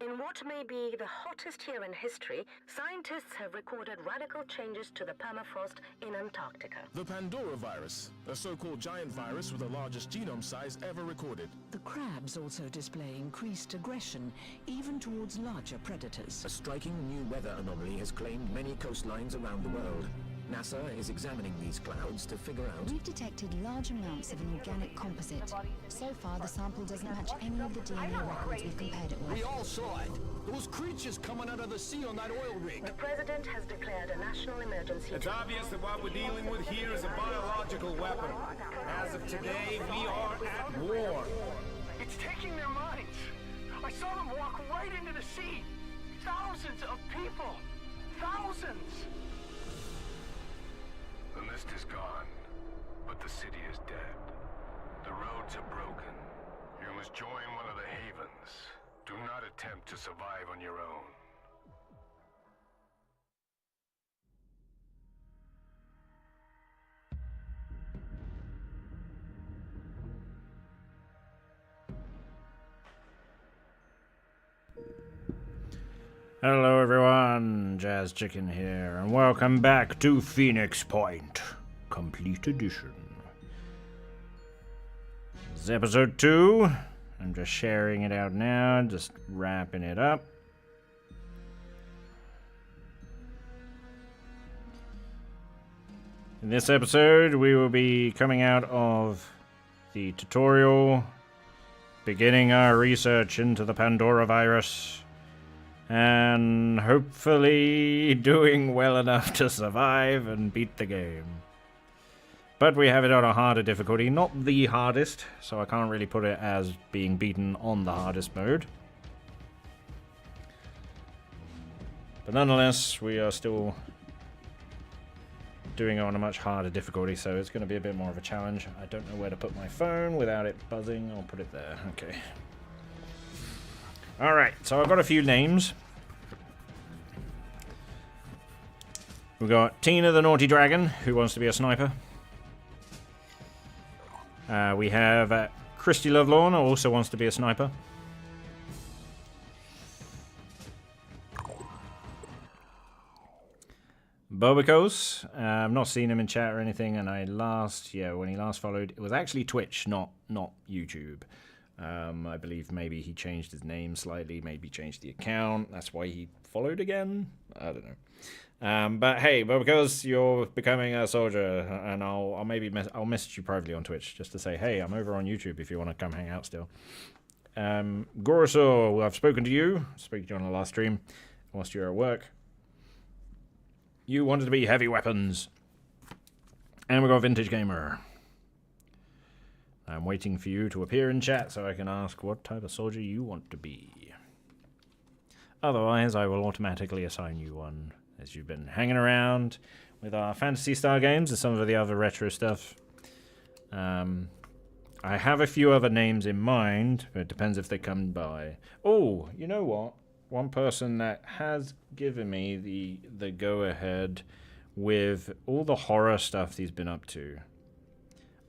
In what may be the hottest year in history, scientists have recorded radical changes to the permafrost in Antarctica. The Pandora virus, a so-called giant virus with the largest genome size ever recorded. The crabs also display increased aggression, even towards larger predators. A striking new weather anomaly has claimed many coastlines around the world. NASA is examining these clouds to figure out... We've detected large amounts of an organic composite. So far, the sample doesn't match any of the DNA records we've compared it with. We all saw it. Those creatures coming out of the sea on that oil rig. The president has declared a national emergency. It's obvious that what we're dealing with here is a biological weapon. As of today, we are at war. It's taking their minds. I saw them walk right into the sea. Thousands of people. Thousands. The mist is gone, but the city is dead. The roads are broken. You must join one of the havens. Do not attempt to survive on your own. Hello everyone, Jazzchicken here, and welcome back to Phoenix Point, Complete Edition. This is episode 2. I'm just sharing it out now, just wrapping it up. In this episode, we will be coming out of the tutorial, beginning our research into the Pandora virus, and hopefully doing well enough to survive and beat the game. But we have it on a harder difficulty, not the hardest, so I can't really put it as being beaten on the hardest mode. But nonetheless, we are still doing it on a much harder difficulty, so it's going to be a bit more of a challenge. I don't know where to put my phone without it buzzing. I'll put it there. Okay. Alright, so I've got a few names. We've got Tina the Naughty Dragon, who wants to be a sniper. We have Christy Lovelorn, who also wants to be a sniper. Bobicos, I've not seen him in chat or anything, and when he last followed, it was actually Twitch, not YouTube. I believe maybe he changed his name slightly, maybe changed the account, that's why he followed again, I don't know. But hey, because you're becoming a soldier, and I'll message you privately on Twitch just to say, hey, I'm over on YouTube if you want to come hang out still. Gorosaur, I've spoken to you on the last stream whilst you were at work. You wanted to be heavy weapons. And we got Vintage Gamer. I'm waiting for you to appear in chat so I can ask what type of soldier you want to be. Otherwise, I will automatically assign you one, as you've been hanging around with our Phantasy Star games and some of the other retro stuff. I have a few other names in mind, but it depends if they come by. Oh, you know what? One person that has given me the go-ahead with all the horror stuff he's been up to.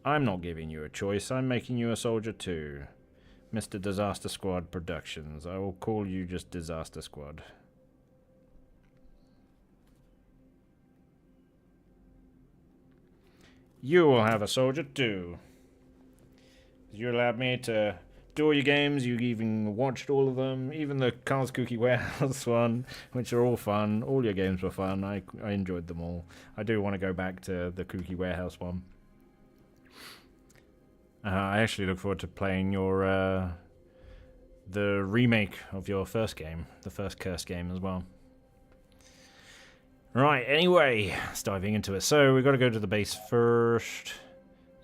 I'm not giving you a choice. I'm making you a soldier too. Mr. Disaster Squad Productions. I will call you just Disaster Squad. You will have a soldier too. You allowed me to do all your games. You even watched all of them. Even the Carl's Cookie Warehouse one, which are all fun. All your games were fun. I enjoyed them all. I do want to go back to the Cookie Warehouse one. I actually look forward to playing your the remake of your first game, the first Curse game as well. Right, anyway, let's diving into it. So we've got to go to the base first.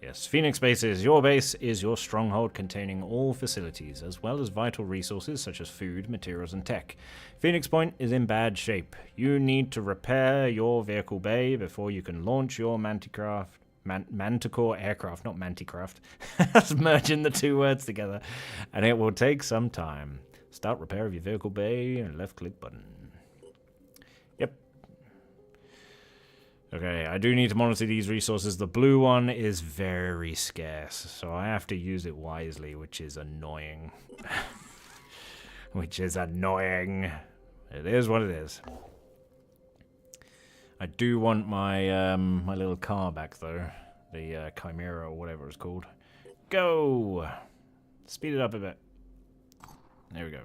Yes, Phoenix Bases. Your base is your stronghold containing all facilities, as well as vital resources such as food, materials, and tech. Phoenix Point is in bad shape. You need to repair your vehicle bay before you can launch your Manticore aircraft, not Manticraft. That's merging the two words together. And it will take some time. Start repair of your vehicle bay and left-click button. Yep. Okay, I do need to monitor these resources. The blue one is very scarce, so I have to use it wisely, which is annoying. which is annoying. It is what it is. I do want my my little car back though, the Chimera or whatever it's called. Go! Speed it up a bit. There we go.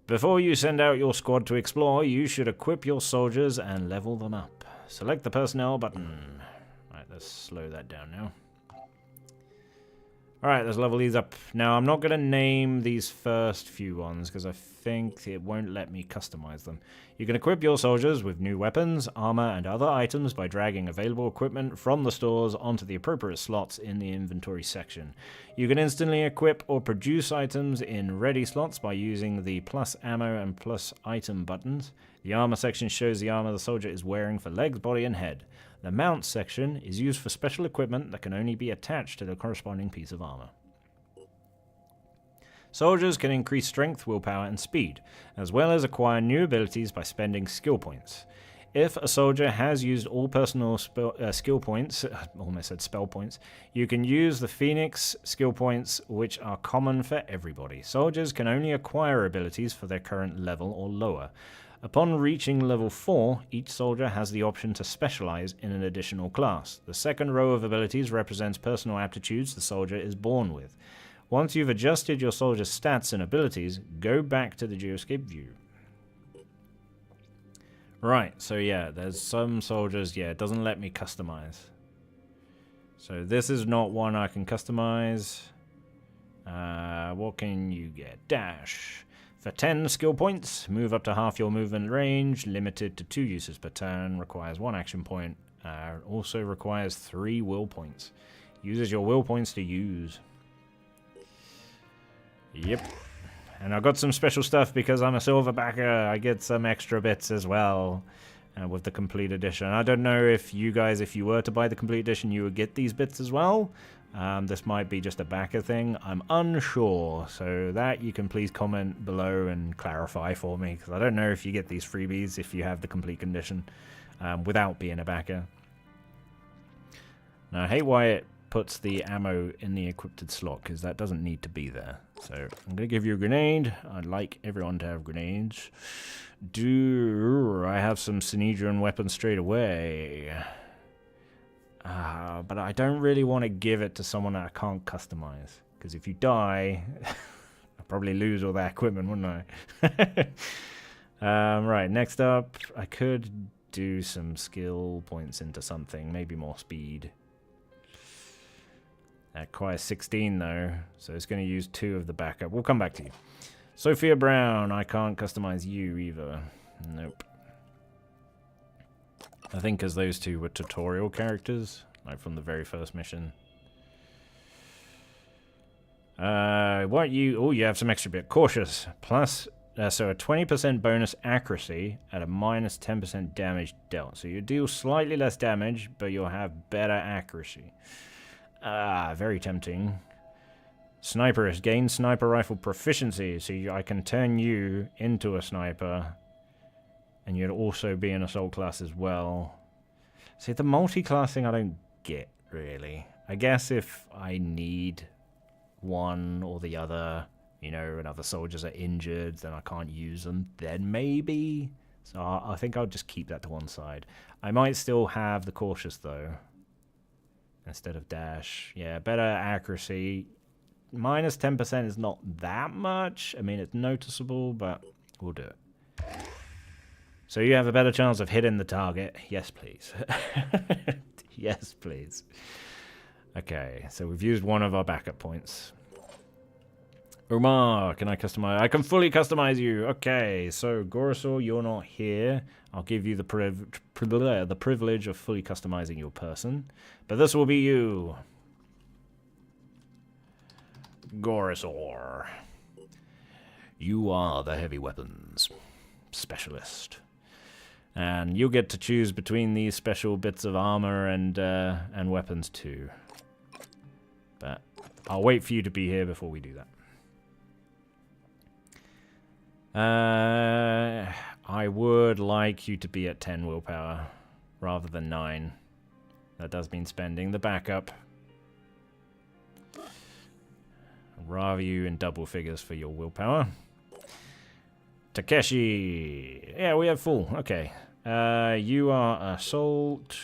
Before you send out your squad to explore, you should equip your soldiers and level them up. Select the personnel button. Right, let's slow that down now. Alright, let's level these up. Now, I'm not going to name these first few ones because I think it won't let me customize them. You can equip your soldiers with new weapons, armor, and other items by dragging available equipment from the stores onto the appropriate slots in the inventory section. You can instantly equip or produce items in ready slots by using the plus ammo and plus item buttons. The armor section shows the armor the soldier is wearing for legs, body, and head. The mount section is used for special equipment that can only be attached to the corresponding piece of armor. Soldiers can increase strength, willpower, and speed, as well as acquire new abilities by spending skill points. If a soldier has used all personal skill points, almost said spell points, you can use the Phoenix skill points, which are common for everybody. Soldiers can only acquire abilities for their current level or lower. Upon reaching level 4, each soldier has the option to specialize in an additional class. The second row of abilities represents personal aptitudes the soldier is born with. Once you've adjusted your soldier's stats and abilities, go back to the geoscape view. Right, so yeah, there's some soldiers, yeah, it doesn't let me customize. So this is not one I can customize. What can you get? Dash. For 10 skill points, move up to half your movement range, limited to 2 uses per turn, requires 1 action point, also requires 3 will points. Uses your will points to use. Yep. And I got some special stuff because I'm a silverbacker. I get some extra bits as well with the complete edition. I don't know if you guys, if you were to buy the complete edition, you would get these bits as well. This might be just a backer thing. I'm unsure. So that you can please comment below and clarify for me. Because I don't know if you get these freebies if you have the complete condition without being a backer. Now, I hate why it puts the ammo in the equipped slot, because that doesn't need to be there. So I'm going to give you a grenade. I'd like everyone to have grenades. Do I have some Synedrian weapons straight away? But I don't really want to give it to someone that I can't customize, because if you die, I'll probably lose all that equipment, wouldn't I? Right, next up, I could do some skill points into something, maybe more speed. That requires 16 though, so it's going to use 2 of the backup. We'll come back to you. Sophia Brown, I can't customize you either. Nope. I think because those 2 were tutorial characters, like from the very first mission. What you... Oh, you have some extra bit. Cautious. Plus, so a 20% bonus accuracy at a minus 10% damage dealt. So you deal slightly less damage, but you'll have better accuracy. Very tempting. Sniperist. Gain sniper rifle proficiency. So I can turn you into a sniper. And you'd also be an assault class as well. See, the multi-class thing I don't get, really. I guess if I need one or the other, you know, and other soldiers are injured, then I can't use them, then maybe. So I think I'll just keep that to one side. I might still have the cautious, though, instead of dash. Yeah, better accuracy. Minus 10% is not that much. I mean, it's noticeable, but we'll do it. So you have a better chance of hitting the target. Yes, please. Yes, please. Okay, so we've used one of our backup points. Umar, can I customize? I can fully customize you. Okay, so Gorosaur, you're not here. I'll give you the privilege of fully customizing your person. But this will be you. Gorosaur. You are the heavy weapons specialist. And you'll get to choose between these special bits of armor and weapons too. But I'll wait for you to be here before we do that. I would like you to be at 10 willpower rather than 9. That does mean spending the backup. I'd rather you in double figures for your willpower. Takeshi. Yeah, we have full. Okay. You are Assault.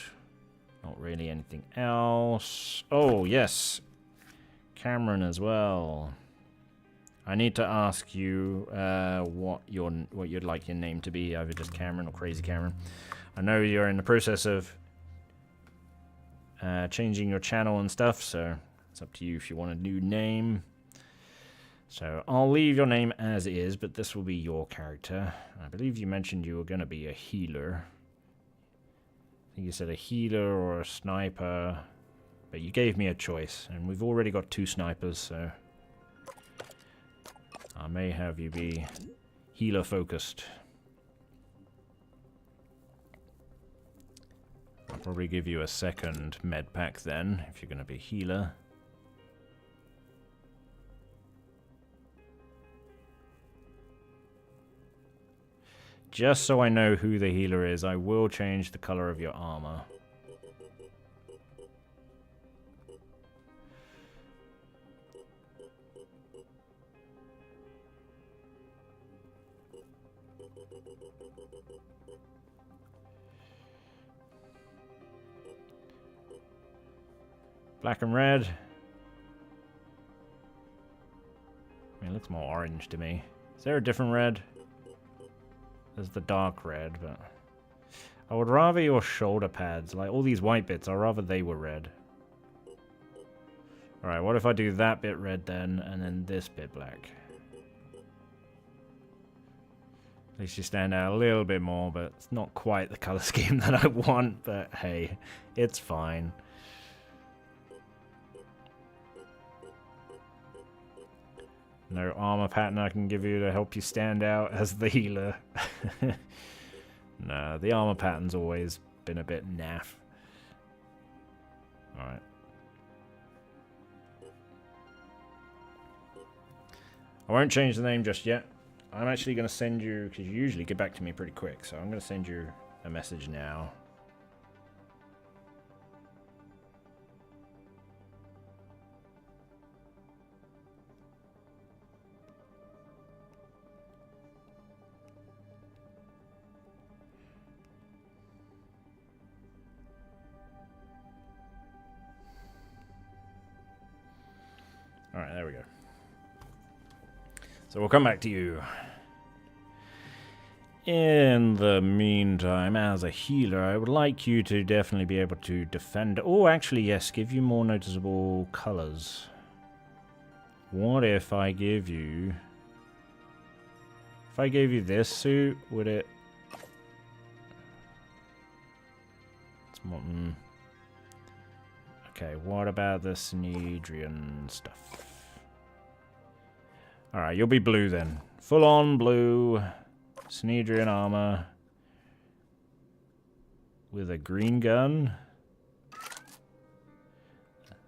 Not really anything else. Oh, yes. Cameron as well. I need to ask you what you'd like your name to be, either just Cameron or Crazy Cameron. I know you're in the process of changing your channel and stuff, so it's up to you if you want a new name. So I'll leave your name as is, but this will be your character. I believe you mentioned you were going to be a healer. I think you said a healer or a sniper, but you gave me a choice, and we've already got 2 snipers, so I may have you be healer focused. I'll probably give you a second med pack then, if you're going to be healer. Just so I know who the healer is, I will change the color of your armor. Black and red. I mean, it looks more orange to me. Is there a different red? There's the dark red, but I would rather your shoulder pads, like all these white bits, I'd rather they were red. Alright, what if I do that bit red then, and then this bit black? At least you stand out a little bit more, but it's not quite the color scheme that I want, but hey, it's fine. No armor pattern I can give you to help you stand out as the healer. No, the armor pattern's always been a bit naff. Alright. I won't change the name just yet. I'm actually going to send you, because you usually get back to me pretty quick, so I'm going to send you a message now. Alright, there we go. So we'll come back to you. In the meantime, as a healer, I would like you to definitely be able to defend... Oh, actually, yes, give you more noticeable colors. What if I give you... If I gave you this suit, would it... It's more... Okay, what about the Synedrian stuff? Alright, you'll be blue then. Full on blue. Synedrian armor. With a green gun.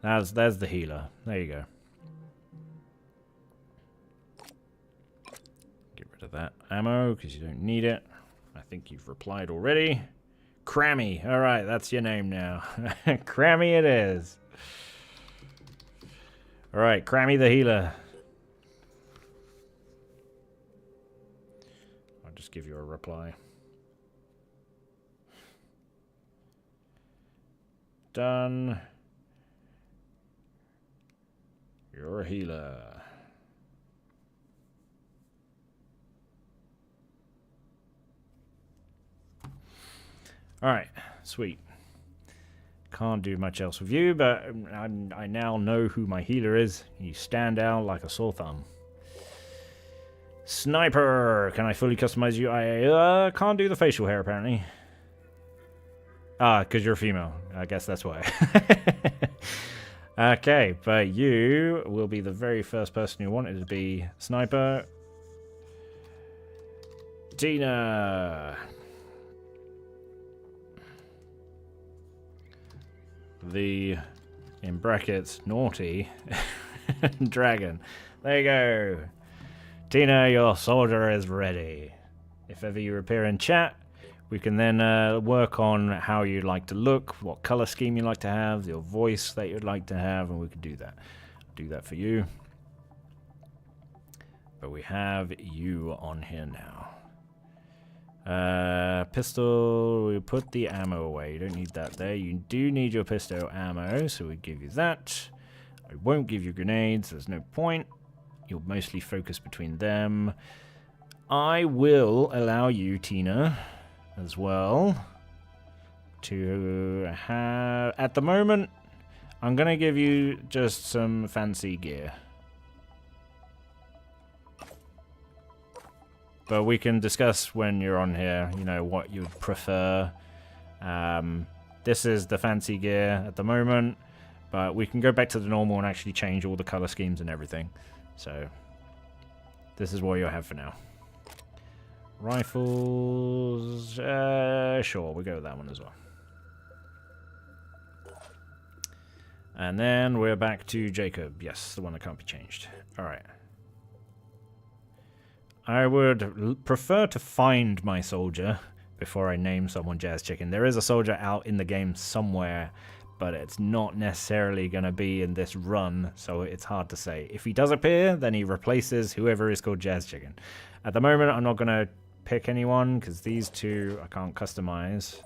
That's the healer. There you go. Get rid of that ammo, because you don't need it. I think you've replied already. Crammy. Alright, that's your name now. Crammy it is. Alright, Crammy the healer. I'll just give you a reply. Done. You're a healer. Alright, sweet. Can't do much else with you, but I now know who my healer is. You stand out like a sore thumb. Sniper! Can I fully customize you? I can't do the facial hair, apparently. Ah, because you're female. I guess that's why. Okay, but you will be the very first person who wanted to be Sniper. Tina! The, in brackets, naughty dragon. There you go. Tina, your soldier is ready. If ever you appear in chat, we can then work on how you'd like to look, what color scheme you'd like to have, your voice that you'd like to have, and we can do that. I'll do that for you. But we have you on here now. Pistol, we put the ammo away. You don't need that there. You do need your pistol ammo, so we give you that. I won't give you grenades, there's no point. You'll mostly focus between them. I will allow you, Tina, as well, to have... At the moment, I'm going to give you just some fancy gear. But we can discuss when you're on here, you know, what you'd prefer. This is the fancy gear at the moment, but we can go back to the normal and actually change all the color schemes and everything. So, this is what you'll have for now. Rifles, sure, we'll go with that one as well. And then we're back to Jacob. Yes, the one that can't be changed. Alright. I would prefer to find my soldier before I name someone Jazzchicken. There is a soldier out in the game somewhere, but it's not necessarily going to be in this run, so it's hard to say. If he does appear, then he replaces whoever is called Jazzchicken. At the moment, I'm not going to pick anyone, because these two I can't customize.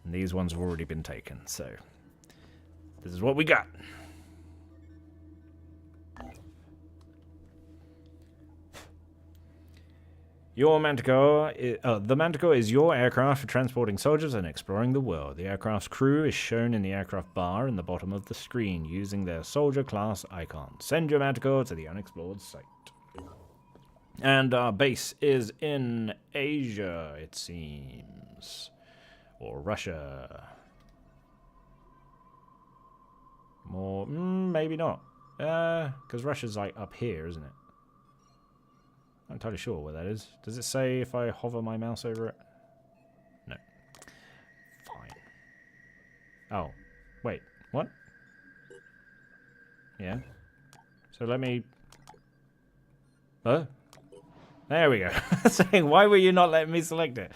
And these ones have already been taken, so this is what we got. Your Manticore, the Manticore is your aircraft for transporting soldiers and exploring the world. The aircraft's crew is shown in the aircraft bar in the bottom of the screen using their soldier class icon. Send your Manticore to the unexplored site. And our base is in Asia, it seems. Or Russia. More, maybe not. Because Russia's like up here, isn't it? I'm not entirely sure where that is. Does it say if I hover my mouse over it? No. Fine. Oh. Wait. What? Yeah. So let me... Huh? There we go. Saying, why were you not letting me select it?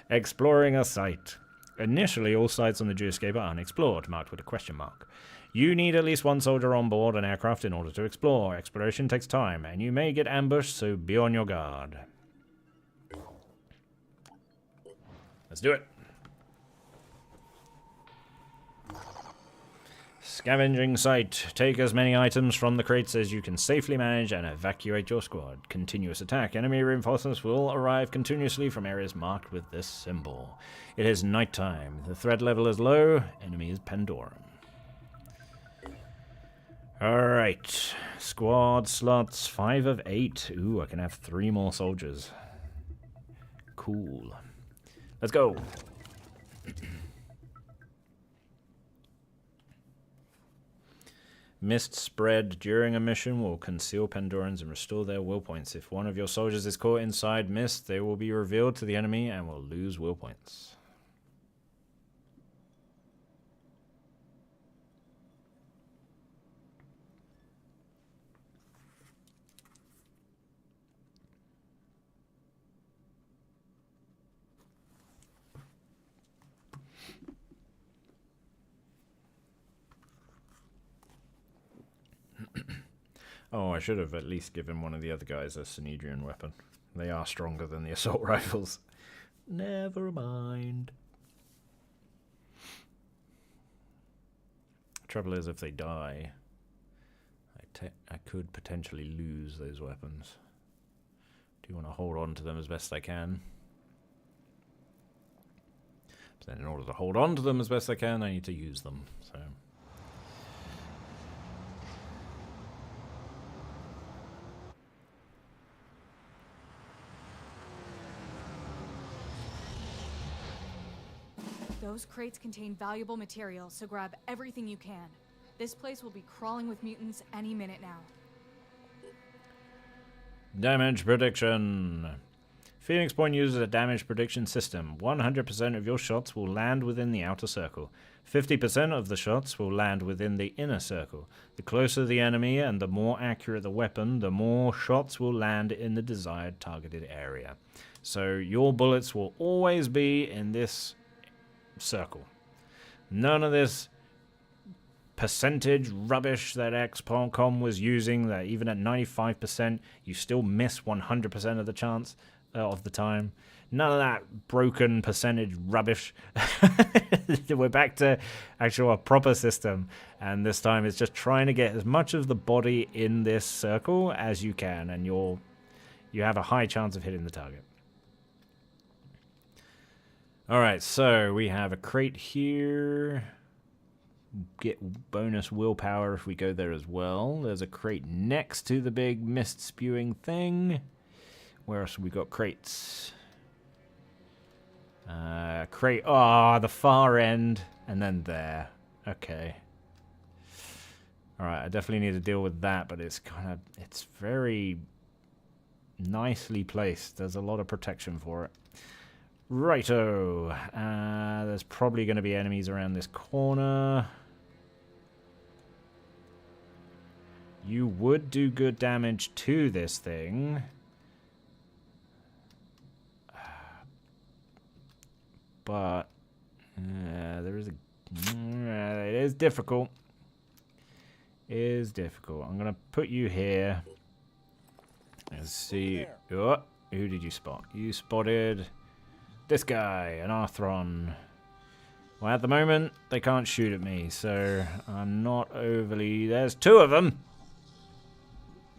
Exploring a site. Initially, all sites on the Jazzchicken are unexplored, marked with a question mark. You need at least one soldier on board an aircraft in order to explore. Exploration takes time, and you may get ambushed, so be on your guard. Let's do it. Scavenging site. Take as many items from the crates as you can safely manage and evacuate your squad. Continuous attack. Enemy reinforcements will arrive continuously from areas marked with this symbol. It is nighttime. The threat level is low. Enemy is Pandoran. Alright. Squad slots 5 of 8. Ooh, I can have 3 more soldiers. Cool. Let's go. Mist spread during a mission will conceal Pandorans and restore their will points. If one of your soldiers is caught inside mist, they will be revealed to the enemy and will lose will points. Oh, I should have at least given one of the other guys a Synedrian weapon. They are stronger than the assault rifles. Never mind. Trouble is, if they die, I could potentially lose those weapons. Do you want to hold on to them as best I can? But then in order to hold on to them as best I can, I need to use them, so... Those crates contain valuable material, so grab everything you can. This place will be crawling with mutants any minute now. Damage prediction. Phoenix Point uses a damage prediction system. 100% of your shots will land within the outer circle. 50% of the shots will land within the inner circle. The closer the enemy and the more accurate the weapon, the more shots will land in the desired targeted area. So your bullets will always be in this circle. None of this percentage rubbish that XCOM was using, that even at 95% you still miss 100% of the chance. of the time. None of that broken percentage rubbish. We're back to actual a proper system, and this time it's just trying to get as much of the body in this circle as you can, and you have a high chance of hitting the target. Alright, so we have a crate here. Get bonus willpower if we go there as well. There's a crate next to the big mist spewing thing. Where else have we got crates? Crate. Oh, the far end. And then there. Okay. Alright, I definitely need to deal with that, but it's very nicely placed. There's a lot of protection for it. Righto. There's probably going to be enemies around this corner. You would do good damage to this thing. But there is it is difficult. It is difficult. I'm going to put you here. Let's see. Oh, who did you spot? You spotted this guy, an Arthron. Well, at the moment, they can't shoot at me, so I'm not overly... There's two of them!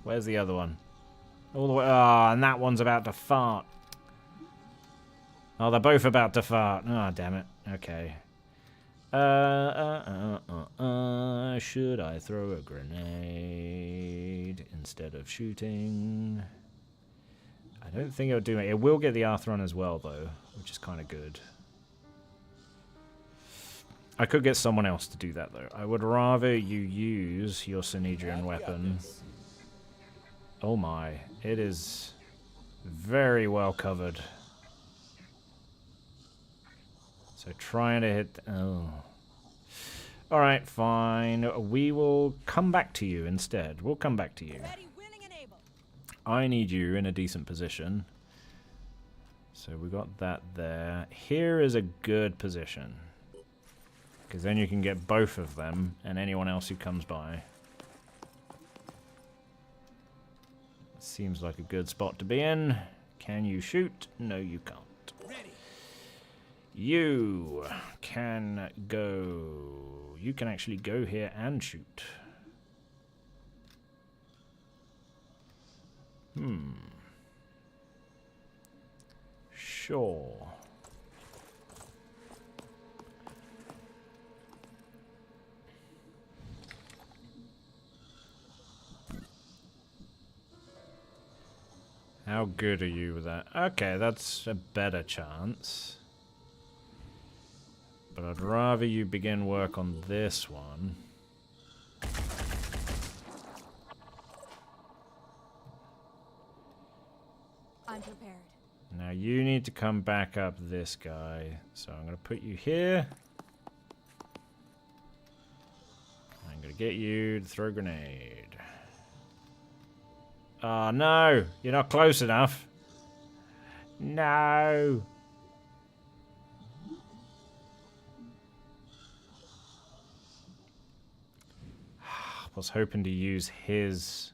Where's the other one? All the way... Oh, and that one's about to fart. Oh, they're both about to fart. Oh, damn it. Okay. Should I throw a grenade instead of shooting? I don't think it would do it. It will get the Arthron as well, though, which is kind of good. I could get someone else to do that, though. I would rather you use your Synedrian weapon. Oh my. It is very well covered. So trying to hit... Oh. Alright, fine. We will come back to you instead. We'll come back to you. I need you in a decent position. So we got that there. Here is a good position. Because then you can get both of them and anyone else who comes by. Seems like a good spot to be in. Can you shoot? No, you can't. You can go... You can actually go here and shoot. Sure. How good are you with that? Okay, that's a better chance. But I'd rather you begin work on this one. I'm prepared. Now you need to come back up this guy. So I'm going to put you here. I'm going to get you to throw a grenade. Oh no! You're not close enough. No! I was hoping to use his...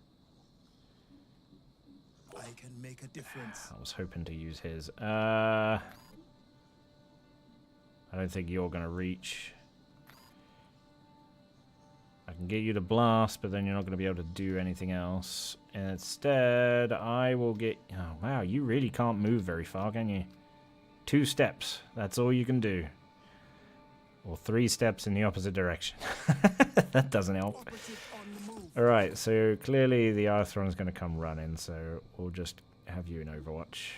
I can make a difference. I was hoping to use his. I don't think you're going to reach. I can get you to blast, but then you're not going to be able to do anything else. Instead, I will get... Oh, wow, you really can't move very far, can you? 2 steps. That's all you can do. Or 3 steps in the opposite direction. That doesn't help. Alright, so clearly the Arthron is going to come running, so we'll just have you in Overwatch.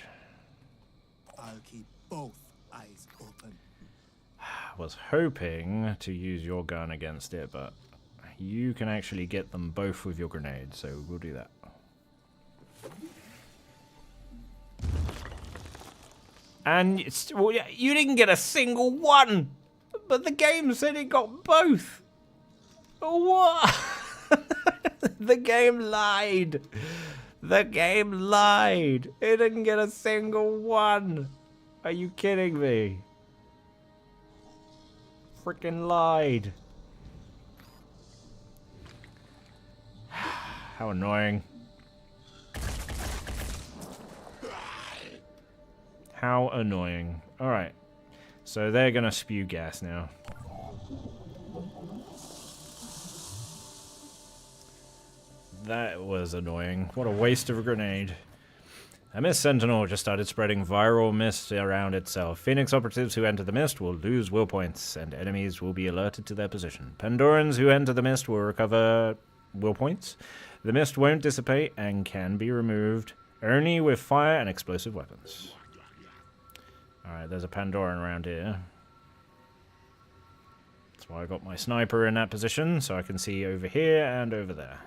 I'll keep both eyes open. I was hoping to use your gun against it, but you can actually get them both with your grenade, so we'll do that. And it's, well, you didn't get a single one, but the game said it got both. What? The game lied. The game lied. It didn't get a single one. Are you kidding me? Freaking lied. How annoying. How annoying. Alright. So they're gonna spew gas now. That was annoying. What a waste of a grenade. A mist sentinel just started spreading viral mist around itself. Phoenix operatives who enter the mist will lose will points, and enemies will be alerted to their position. Pandorans who enter the mist will recover will points. The mist won't dissipate and can be removed only with fire and explosive weapons. Alright, there's a Pandoran around here. That's why I got my sniper in that position, so I can see over here and over there.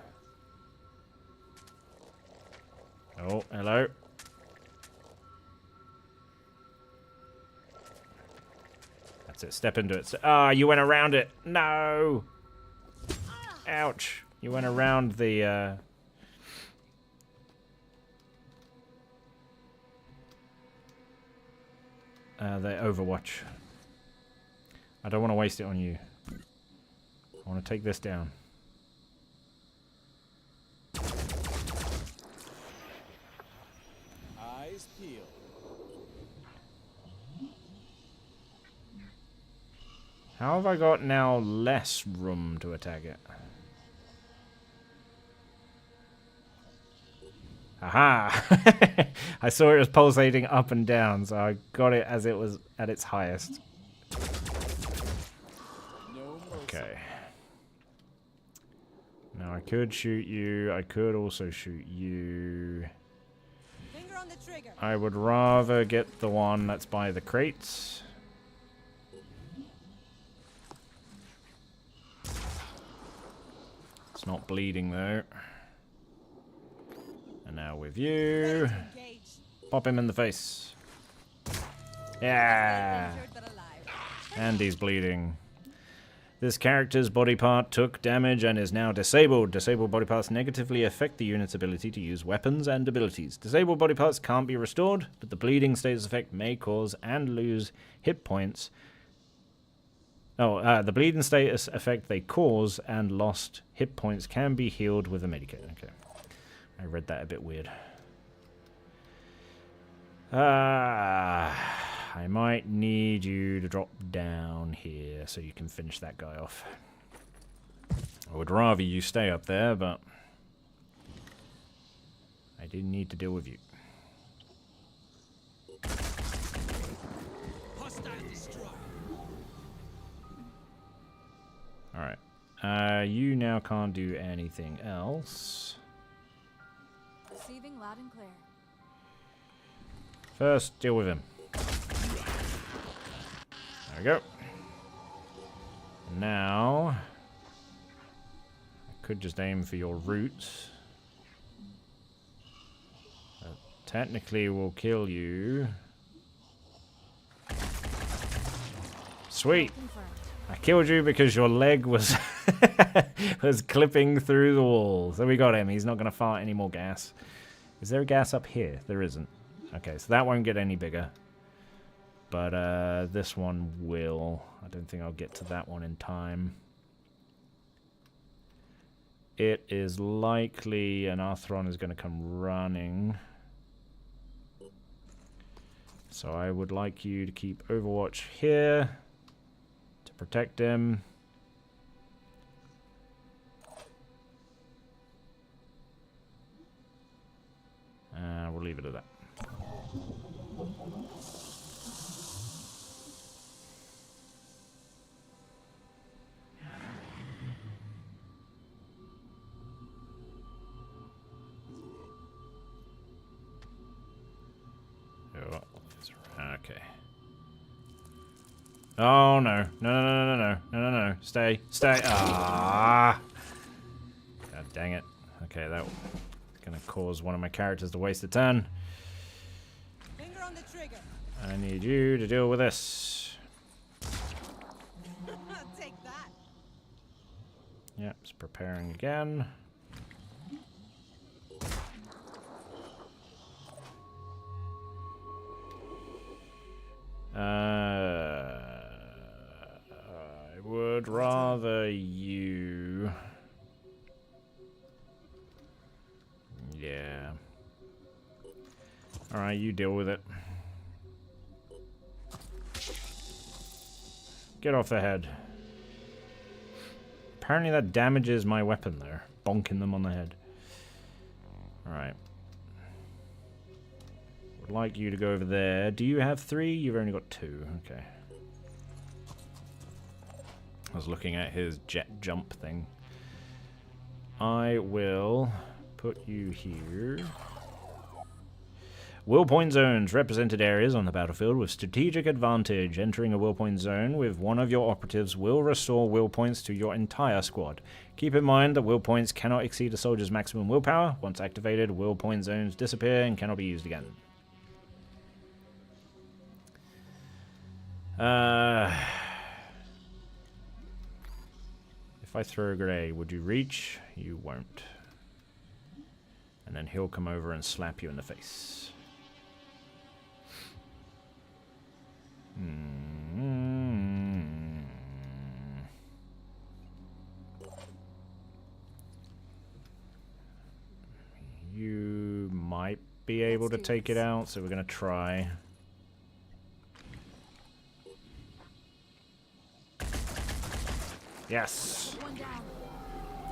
Oh, hello. That's it, step into it. Ah, you went around it. No! Ouch. You went around the, Overwatch. I don't want to waste it on you. I want to take this down. Eyes peeled. How have I got now less room to attack it? Aha! I saw it was pulsating up and down, so I got it as it was at its highest. Okay. Now I could shoot you. I could also shoot you. Finger on the trigger. I would rather get the one that's by the crates. It's not bleeding though. And now with you. Pop him in the face. Yeah. And he's bleeding. This character's body part took damage and is now disabled. Disabled body parts negatively affect the unit's ability to use weapons and abilities. Disabled body parts can't be restored, but the bleeding status effect may cause and lose hit points. The bleeding status effect they cause and lost hit points can be healed with a medikit. Okay. I read that a bit weird. I might need you to drop down here so you can finish that guy off. I would rather you stay up there, but I didn't need to deal with you. Alright. You now can't do anything else. Receiving loud and clear. First, deal with him. There we go. Now, I could just aim for your roots. That technically will kill you. Sweet. I killed you because your leg was was clipping through the wall. So we got him. He's not going to fart any more gas. Is there a gas up here? There isn't. Okay, so that won't get any bigger. But this one will. I don't think I'll get to that one in time. It is likely an Arthron is going to come running. So I would like you to keep Overwatch here to protect him. We'll leave it at that. Okay. Oh no. No. Stay. Ah. God dang it. Okay, that gonna cause one of my characters to waste a turn. Finger on the trigger. I need you to deal with this. Take that. Yep, it's preparing again. I would rather you... Yeah. Alright, you deal with it. Get off the head. Apparently that damages my weapon there. Bonking them on the head. Alright. Would like you to go over there. Do you have 3? You've only got 2. Okay. I was looking at his jet jump thing. I will put you here. Will point zones, represented areas on the battlefield with strategic advantage. Entering a will point zone with one of your operatives will restore will points to your entire squad. Keep in mind that will points cannot exceed a soldier's maximum willpower. Once activated, will point zones disappear and cannot be used again. If I throw a grenade, would you reach? You won't. And then he'll come over and slap you in the face. You might be able to take it out, so we're going to try. Yes.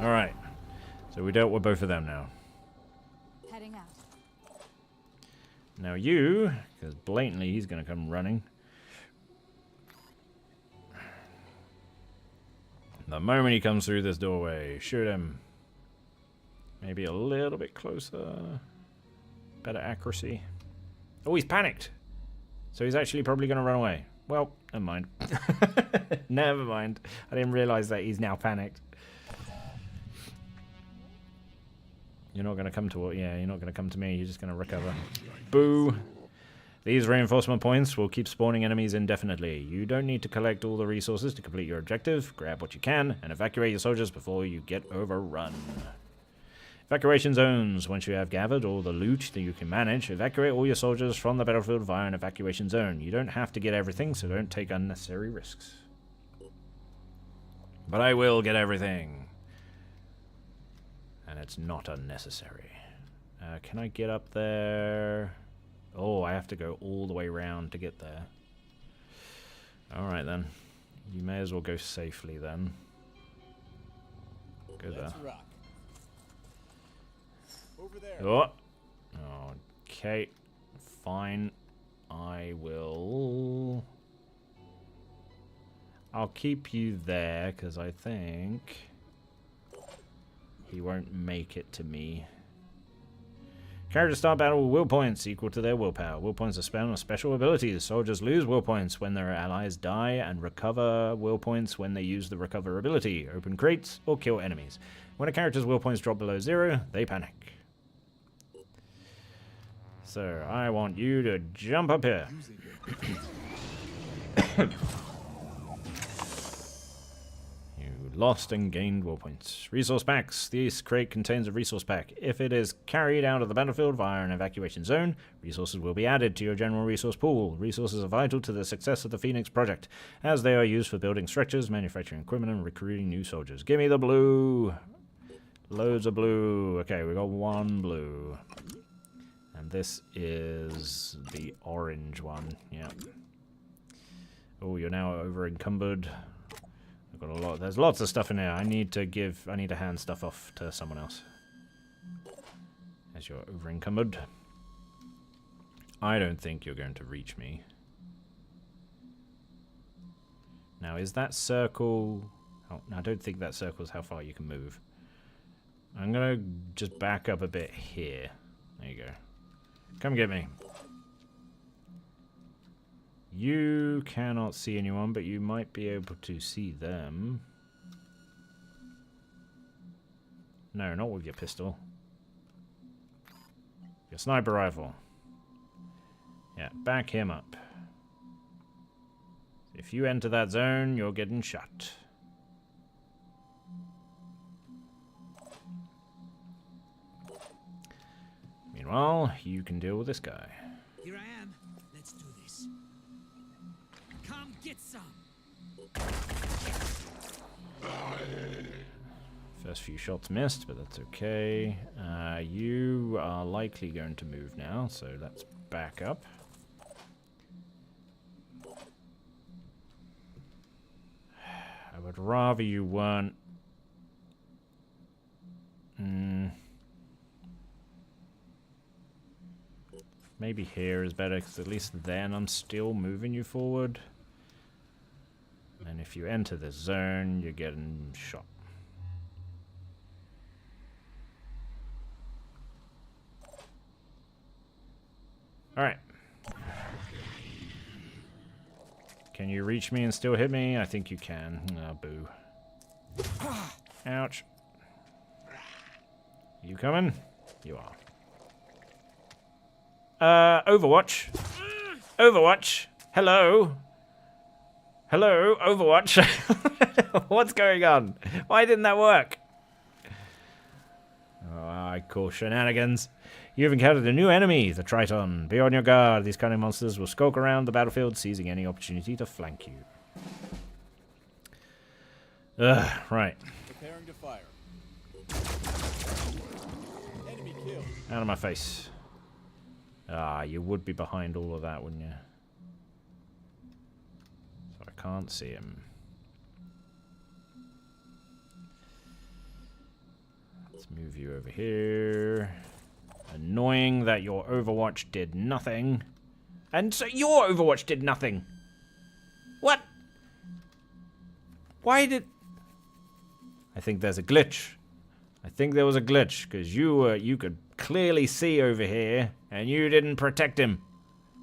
Alright. So we dealt with both of them now. Heading out. Now you, because blatantly he's going to come running. The moment he comes through this doorway, shoot him. Maybe a little bit closer. Better accuracy. Oh, he's panicked. So he's actually probably going to run away. Well, never mind. Never mind. I didn't realize that he's now panicked. You're not going to come to... Yeah, you're not going to come to me. You're just going to recover. Boo. These reinforcement points will keep spawning enemies indefinitely. You don't need to collect all the resources to complete your objective. Grab what you can and evacuate your soldiers before you get overrun. Evacuation zones. Once you have gathered all the loot that you can manage, evacuate all your soldiers from the battlefield via an evacuation zone. You don't have to get everything, so don't take unnecessary risks. But I will get everything. And it's not unnecessary. Can I get up there? Oh, I have to go all the way around to get there. Alright then. You may as well go safely then. Go there. Rock. Over there. Oh. Okay. Fine. I will... I'll keep you there, because I think he won't make it to me. Characters start battle with will points equal to their willpower. Will points are spent on special abilities. Soldiers lose will points when their allies die and recover will points when they use the recover ability. Open crates or kill enemies. When a character's will points drop below 0, they panic. So I want you to jump up here. Lost and gained will points. Resource packs. This crate contains a resource pack. If it is carried out of the battlefield via an evacuation zone, resources will be added to your general resource pool. Resources are vital to the success of the Phoenix project, as they are used for building structures, manufacturing equipment, and recruiting new soldiers. Give me the blue. Loads of blue. Okay, we got 1 blue. And this is the orange one. Yeah. Oh, you're now over encumbered. Got a lot. There's lots of stuff in here. I need to hand stuff off to someone else. As you're over encumbered. I don't think you're going to reach me. Now, is that circle... Oh, I don't think that circle is how far you can move. I'm gonna just back up a bit here. There you go. Come get me. You cannot see anyone, but you might be able to see them. No, not with your pistol. Your sniper rifle. Yeah, back him up. If you enter that zone, you're getting shot. Meanwhile, you can deal with this guy. Here I am. Let's do this. Come get some. First few shots missed, but that's okay. You are likely going to move now, so let's back up. I would rather you weren't. Maybe here is better, because at least then I'm still moving you forward. And if you enter this zone, you're getting shot. Alright. Can you reach me and still hit me? I think you can. Oh, boo. Ouch. You coming? You are. Overwatch. Overwatch. Hello. Hello, Overwatch. What's going on? Why didn't that work? Oh, I call shenanigans. You've encountered a new enemy, the Triton. Be on your guard. These cunning monsters will skulk around the battlefield, seizing any opportunity to flank you. Right. Preparing to fire. Enemy killed. Out of my face. Ah, you would be behind all of that, wouldn't you? So I can't see him. Let's move you over here. Annoying that your Overwatch did nothing. And so your Overwatch did nothing. What? Why did... I think there's a glitch. I think there was a glitch, because you could clearly see over here, and you didn't protect him.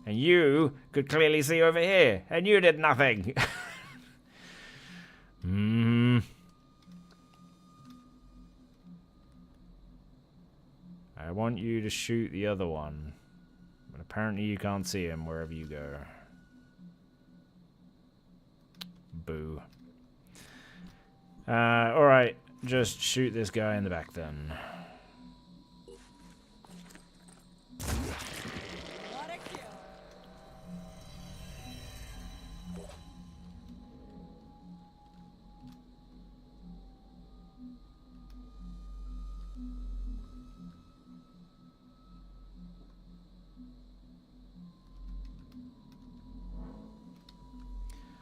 And you could clearly see over here, and you did nothing. I want you to shoot the other one. But apparently you can't see him wherever you go. Boo. Alright, just shoot this guy in the back then.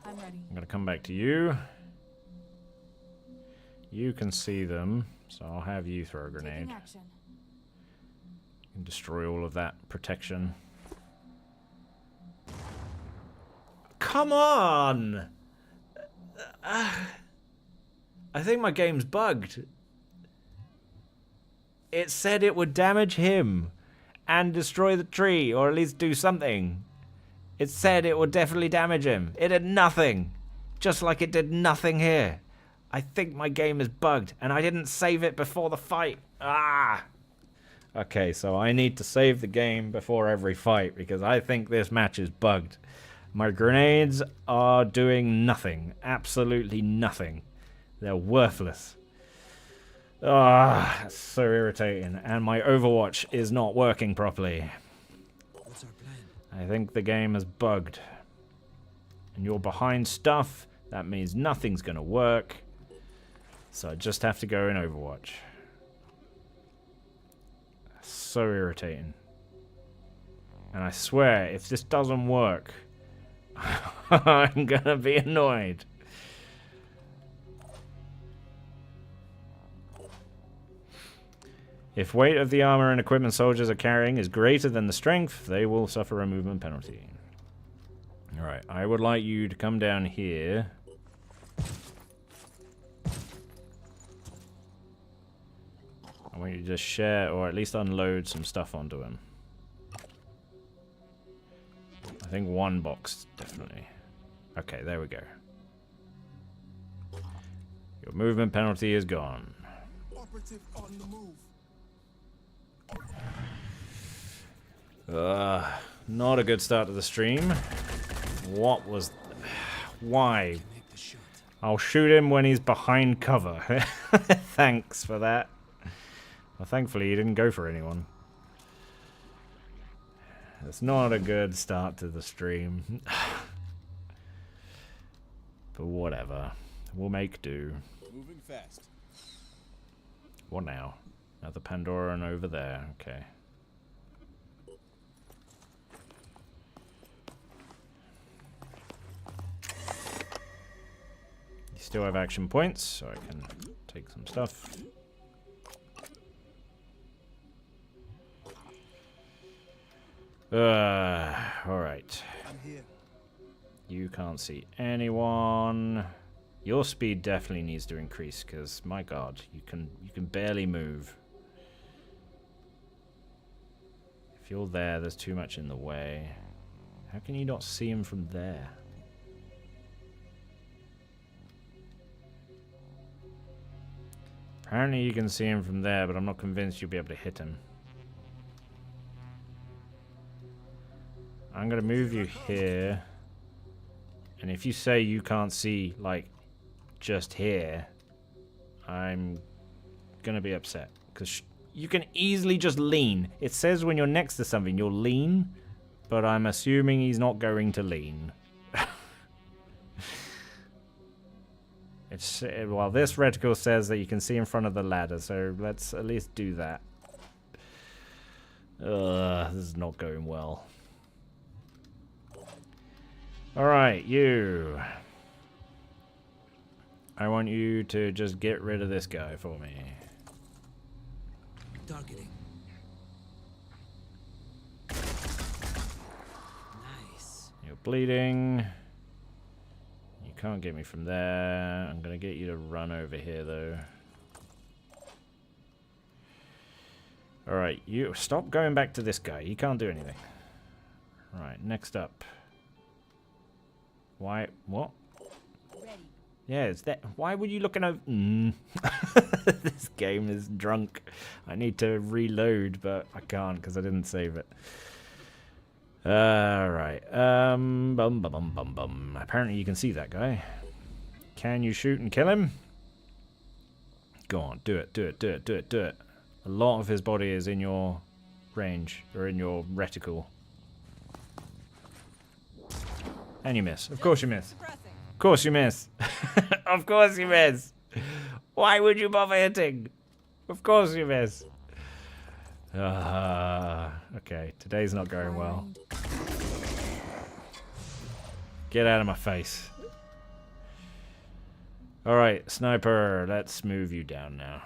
I'm ready. I'm gonna come back to you. You can see them, so I'll have you throw a grenade. Action. You can destroy all of that protection. Come on! I think my game's bugged. It said it would damage him and destroy the tree, or at least do something. It said it would definitely damage him. It did nothing. Just like it did nothing here. I think my game is bugged, and I didn't save it before the fight. Ah! Okay, so I need to save the game before every fight, because I think this match is bugged. My grenades are doing nothing. Absolutely nothing. They're worthless. Ah, that's so irritating. And my Overwatch is not working properly. What's our plan? I think the game is bugged. And you're behind stuff. That means nothing's going to work. So I just have to go in Overwatch. So irritating. And I swear, if this doesn't work, I'm going to be annoyed. If weight of the armor and equipment soldiers are carrying is greater than the strength, they will suffer a movement penalty. Alright, I would like you to come down here. I want you to just share, or at least unload some stuff onto him. I think one box, definitely. Okay, there we go. Your movement penalty is gone. Operative on the move. Not a good start to the stream. What was... Why? I'll shoot him when he's behind cover. Thanks for that. Well, thankfully he didn't go for anyone. It's not a good start to the stream. But whatever. We'll make do. Moving fast. What now? Another Pandoran over there. Okay. still have action points, so I can take some stuff. Alright. You can't see anyone. Your speed definitely needs to increase, because my god, you can barely move. If you're there, there's too much in the way. How can you not see him from there? Apparently you can see him from there, but I'm not convinced you'll be able to hit him. I'm gonna move you here. And if you say you can't see, like, just here, I'm gonna be upset. Because you can easily just lean. It says when you're next to something, you'll lean. But I'm assuming he's not going to lean. Well, this reticle says that you can see in front of the ladder, so let's at least do that. This is not going well. Alright, you. I want you to just get rid of this guy for me. Targeting. Nice. You're bleeding. You can't get me from there. I'm gonna get you to run over here, though. Alright, you stop going back to this guy. He can't do anything. Alright, next up. Why? What? Ready. Yeah, it's that. Why would you looking over? This game is drunk. I need to reload, but I can't because I didn't save it. Right. Apparently you can see that guy. Can you shoot and kill him? Go on, do it, do it, do it, do it, do it. A lot of his body is in your range, or in your reticle. And you miss. Of course you miss. Of course you miss. Of course you miss. Why would you bother hitting? Of course you miss. Okay, today's not going well. Get out of my face. Alright, sniper, let's move you down now.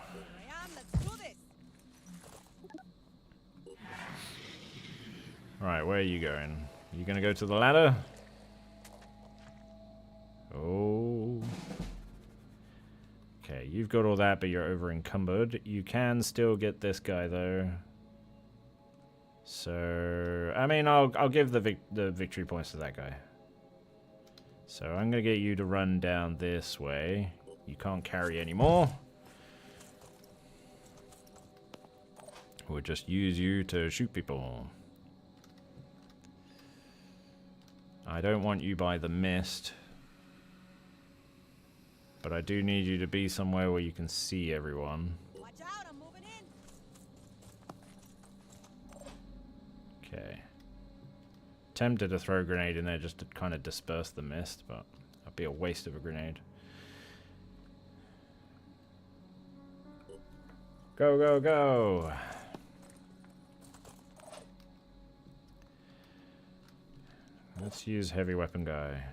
Alright, where are you going? You gonna go to the ladder? Oh. Okay, you've got all that, but you're over encumbered. You can still get this guy though. So, I mean, I'll give the victory points to that guy. So I'm gonna get you to run down this way. You can't carry anymore. We'll just use you to shoot people. I don't want you by the mist. But I do need you to be somewhere where you can see everyone. Watch out, I'm moving in. Okay. Tempted to throw a grenade in there just to kind of disperse the mist, but that'd be a waste of a grenade. Go, go, go! Let's use heavy weapon guy.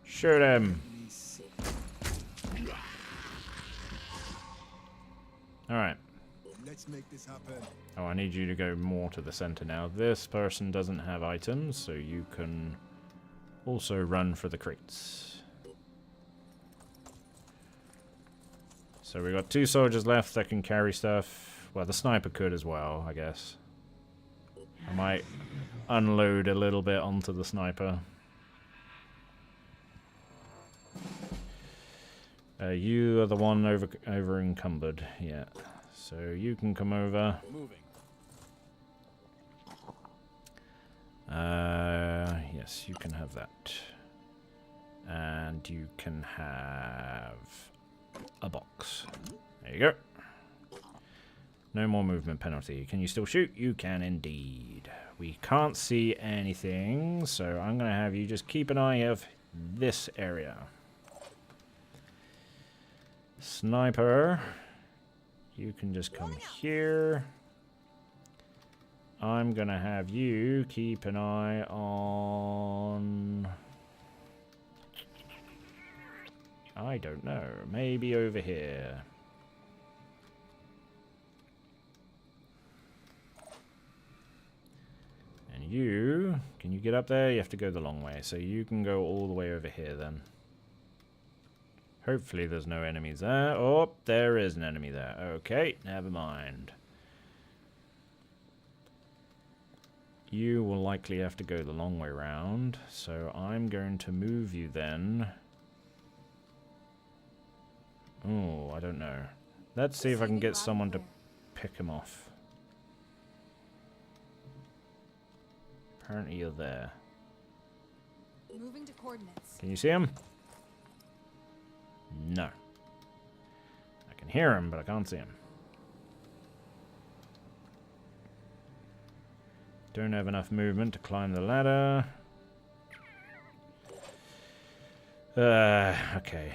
Shoot him! Alright. Let's make this happen. Oh, I need you to go more to the center now. This person doesn't have items, so you can also run for the crates. So we got 2 soldiers left that can carry stuff. Well, the sniper could as well, I guess. I might unload a little bit onto the sniper. You are the one over encumbered, yeah. So you can come over. Yes, you can have that. And you can have a box. There you go. No more movement penalty. Can you still shoot? You can indeed. We can't see anything, so I'm going to have you just keep an eye of this area. Sniper, you can just come here. I'm gonna have you keep an eye on... I don't know. Maybe over here. And you... Can you get up there? You have to go the long way. So you can go all the way over here then. Hopefully there's no enemies there. Oh, there is an enemy there. Okay, never mind. You will likely have to go the long way round. So I'm going to move you then... Oh, I don't know. Let's see if I can get someone to pick him off. Apparently you're there. Moving to coordinates. Can you see him? No. I can hear him, but I can't see him. Don't have enough movement to climb the ladder. Okay.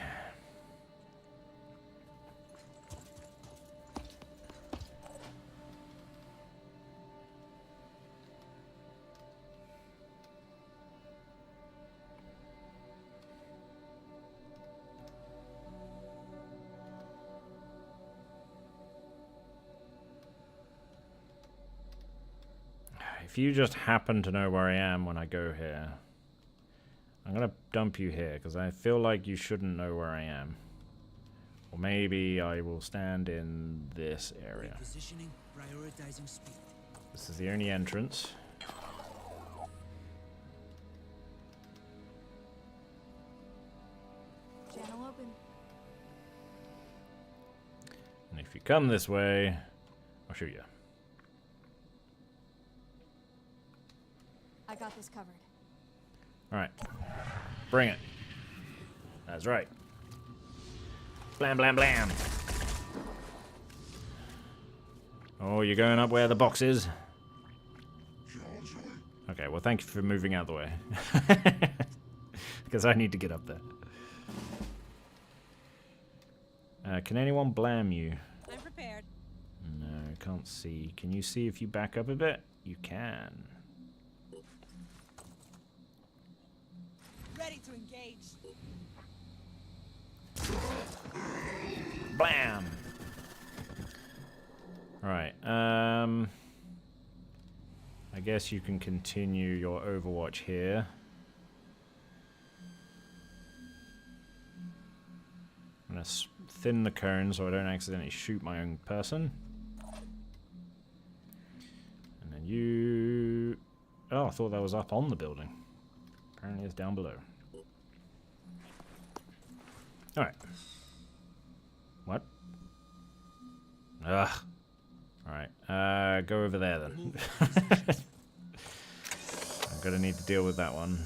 If you just happen to know where I am when I go here, I'm going to dump you here, because I feel like you shouldn't know where I am. Or maybe I will stand in this area. Positioning, prioritizing speed. This is the only entrance. Channel open. And if you come this way, I'll shoot you. I got this covered. Alright. Bring it. That's right. Blam, blam, blam. Oh, you're going up where the box is? Okay, well, thank you for moving out the way. Because I need to get up there. Can anyone blam you? I'm prepared. No, can't see. Can you see if you back up a bit? You can. Ready to engage. Blam! Alright, I guess you can continue your Overwatch here. I'm gonna thin the cone so I don't accidentally shoot my own person. And then you... Oh, I thought that was up on the building. Apparently it's down below. Alright. What? Ugh. Alright. Go over there then. I'm gonna need to deal with that one.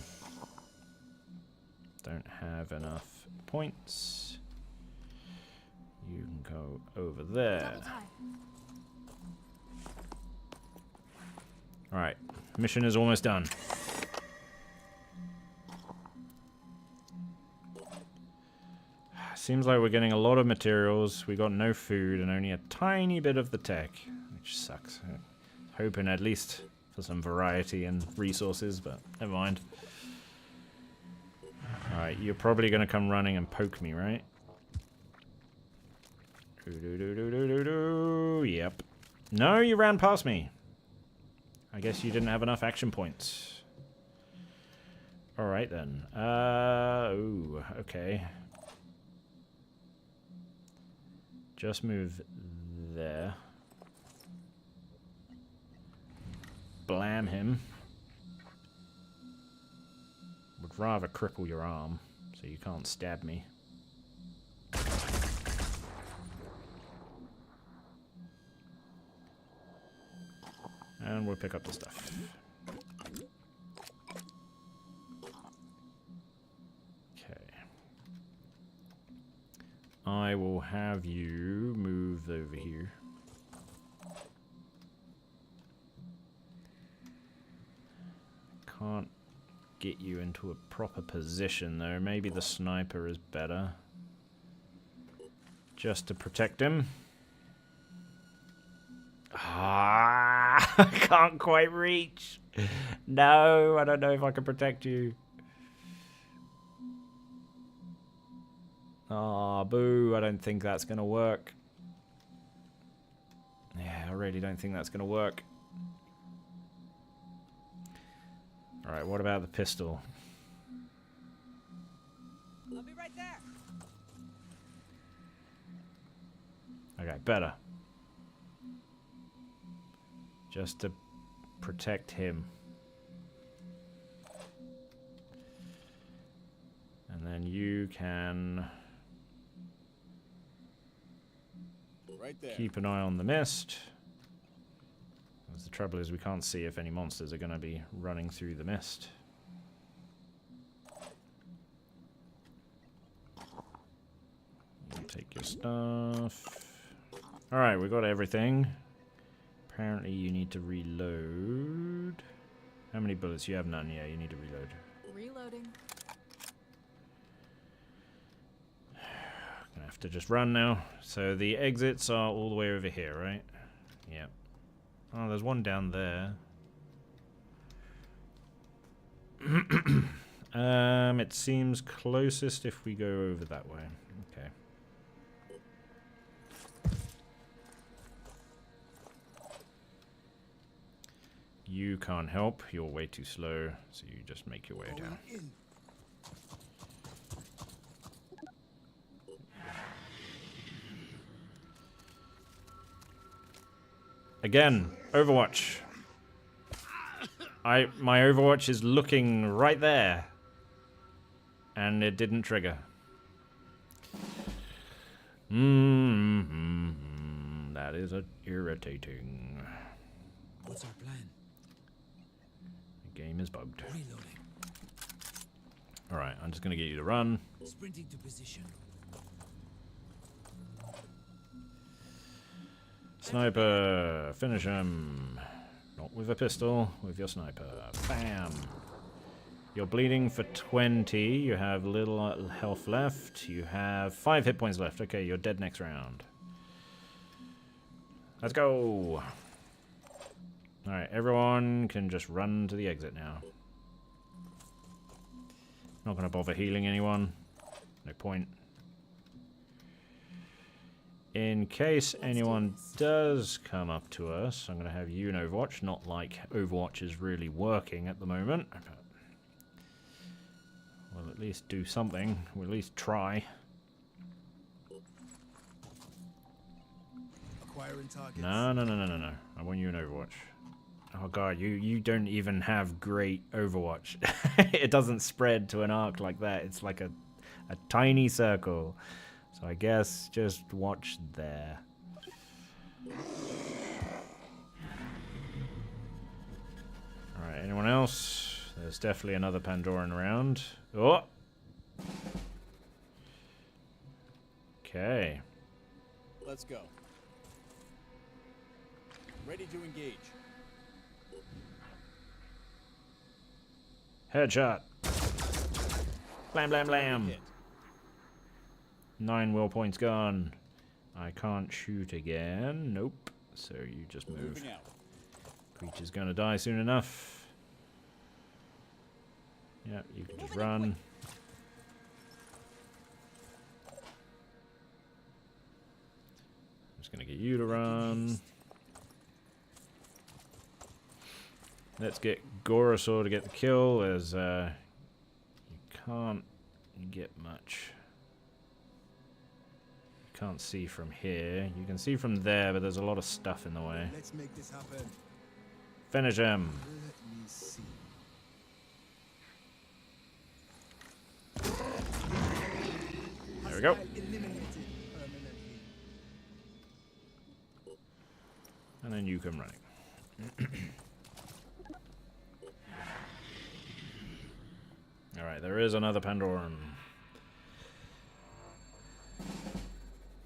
Don't have enough points. You can go over there. Alright. Mission is almost done. Seems like we're getting a lot of materials. We got no food and only a tiny bit of the tech, which sucks. Hoping at least for some variety and resources, but never mind. Alright, you're probably going to come running and poke me, right? Yep. No, you ran past me. I guess you didn't have enough action points. Alright then. Ooh, okay. Just move there. Blam him. Would rather cripple your arm so you can't stab me. And we'll pick up the stuff. I will have you move over here. Can't get you into a proper position though. Maybe the sniper is better. Just to protect him. Ah! I can't quite reach. No, I don't know if I can protect you. Ah, boo. I don't think that's going to work. Yeah, I really don't think that's going to work. Alright, what about the pistol? I'll be right there. Okay, better. Just to protect him. And then you can Right there. keep an eye on the mist. Because the trouble is we can't see if any monsters are going to be running through the mist. You take your stuff. Alright, we got everything. Apparently you need to reload. How many bullets? You have none. Yeah, you need to reload. Reloading. Gonna have to just run now. So the exits are all the way over here, right? Yep. Oh, there's one down there. It seems closest if we go over that way. Okay. You can't help. You're way too slow, so you just make your way down. Again, Overwatch. My Overwatch is looking right there. And it didn't trigger. That is irritating. What's our plan? The game is bugged. Reloading. Alright, I'm just gonna get you to run. Sprinting to position. Sniper, finish him. Not with a pistol, with your sniper. Bam. You're bleeding for 20. You have little health left. You have 5 hit points left. Okay, you're dead next round. Let's go. Alright, everyone can just run to the exit now. Not going to bother healing anyone. No point. In case anyone does come up to us, I'm going to have you in Overwatch. Not like Overwatch is really working at the moment. But we'll at least do something. We'll at least try. Acquiring targets. No. I want you in Overwatch. Oh god, you don't even have great Overwatch. It doesn't spread to an arc like that. It's like a tiny circle. So I guess just watch there. Alright, anyone else? There's definitely another Pandoran around. Oh! Okay. Let's go. Ready to engage. Headshot. Blam, blam, blam. 9 will points gone. I can't shoot again. Nope. So you just move. Creature's gonna die soon enough. Yep, you can just run. I'm just gonna get you to run. Let's get Gorosaur to get the kill, as you can't get much. You can't see from here. You can see from there, but there's a lot of stuff in the way. Let's make this happen. Finish him. Let me see. There we go. Eliminated permanently. And then you come running. Alright, there is another Pandoran.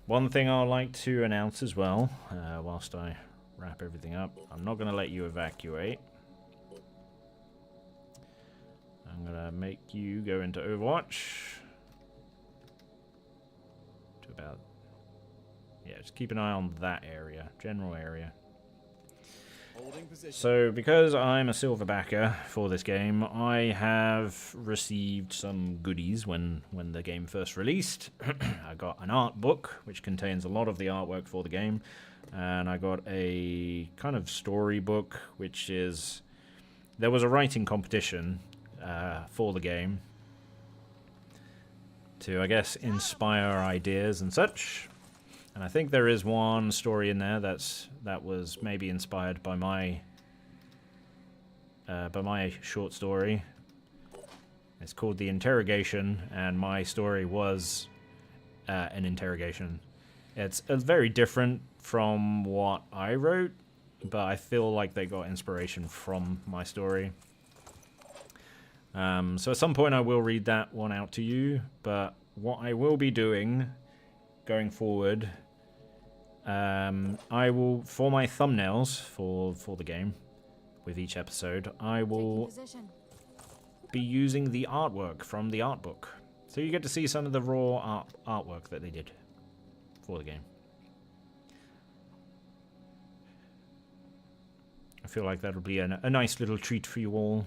One thing I'd like to announce as well, whilst I wrap everything up, I'm not going to let you evacuate. I'm going to make you go into Overwatch. To about... yeah, just keep an eye on that area, general area. So, because I'm a silverbacker for this game, I have received some goodies when the game first released. I got an art book, which contains a lot of the artwork for the game, and I got a kind of storybook, which is... There was a writing competition for the game to, I guess, inspire ideas and such. And I think there is one story in there that was maybe inspired by my short story. It's called The Interrogation, and my story was an interrogation. It's very different from what I wrote, but I feel like they got inspiration from my story. So at some point I will read that one out to you, but what I will be doing going forward, I will, for my thumbnails for the game, with each episode, I will be using the artwork from the art book. So you get to see some of the raw artwork that they did for the game. I feel like that'll be a nice little treat for you all.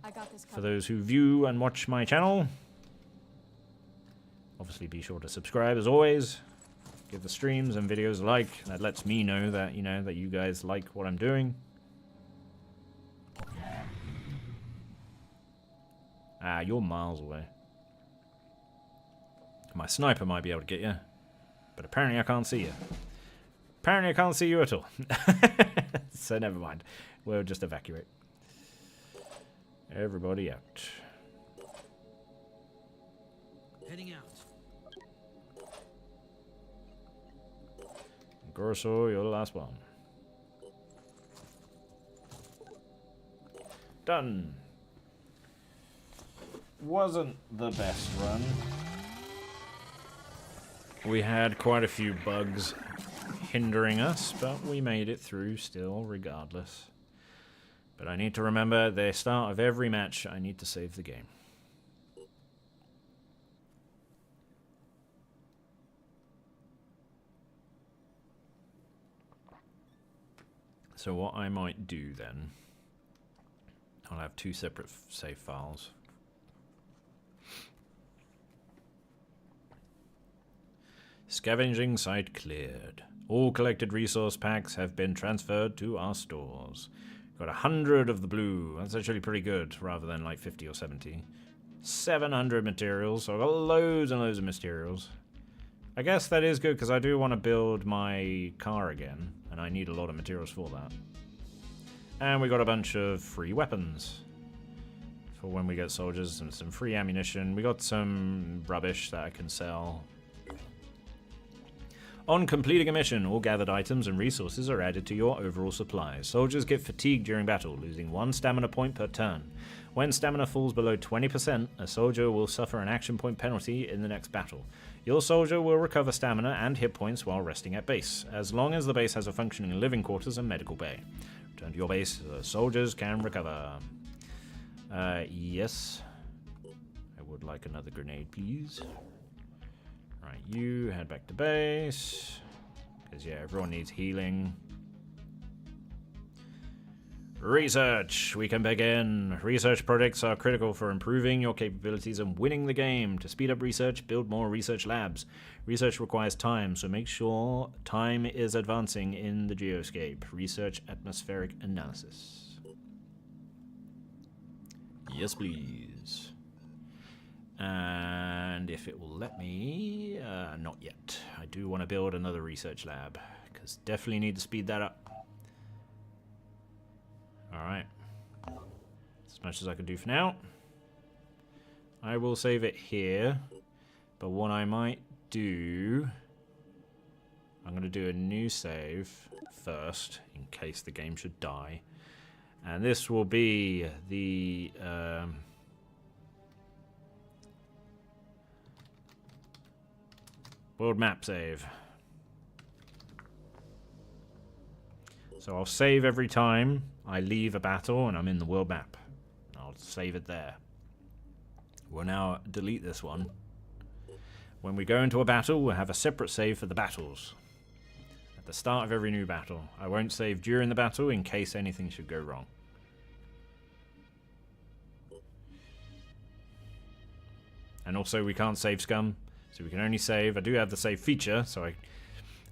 I got this for those who view and watch my channel. Obviously be sure to subscribe as always. Give the streams and videos a like. That lets me know that, that you guys like what I'm doing. Ah, you're miles away. My sniper might be able to get you, but apparently I can't see you. Apparently I can't see you at all. So never mind. We'll just evacuate. Everybody out. Heading out. Gorso, you're the last one. Done. Wasn't the best run. We had quite a few bugs hindering us, but we made it through still, regardless. But I need to remember, at the start of every match, I need to save the game. So what I might do then, I'll have two separate save files. Scavenging site cleared. All collected resource packs have been transferred to our stores. Got 100 of the blue. That's actually pretty good, rather than like 50 or 70. 700 materials, so I've got loads and loads of materials. I guess that is good, because I do want to build my car again, and I need a lot of materials for that. And we got a bunch of free weapons for when we get soldiers, and some free ammunition. We got some rubbish that I can sell. On completing a mission, all gathered items and resources are added to your overall supply. Soldiers get fatigued during battle, losing 1 stamina point per turn. When stamina falls below 20%, a soldier will suffer an action point penalty in the next battle. Your soldier will recover stamina and hit points while resting at base, as long as the base has a functioning living quarters and medical bay. Return to your base, the soldiers can recover. Yes. I would like another grenade, please. Right, you head back to base. Because, yeah, everyone needs healing. Research! We can begin. Research projects are critical for improving your capabilities and winning the game. To speed up research, build more research labs. Research requires time, so make sure time is advancing in the geoscape. Research atmospheric analysis. Yes, please. And if it will let me... not yet. I do want to build another research lab, because definitely need to speed that up. Alright. As much as I can do for now. I will save it here. But what I might do... I'm going to do a new save first, in case the game should die. And this will be the... world map save. So I'll save every time I leave a battle and I'm in the world map. I'll save it there. We'll now delete this one. When we go into a battle, we'll have a separate save for the battles. At the start of every new battle. I won't save during the battle in case anything should go wrong. And also we can't save scum, so we can only save. I do have the save feature, so I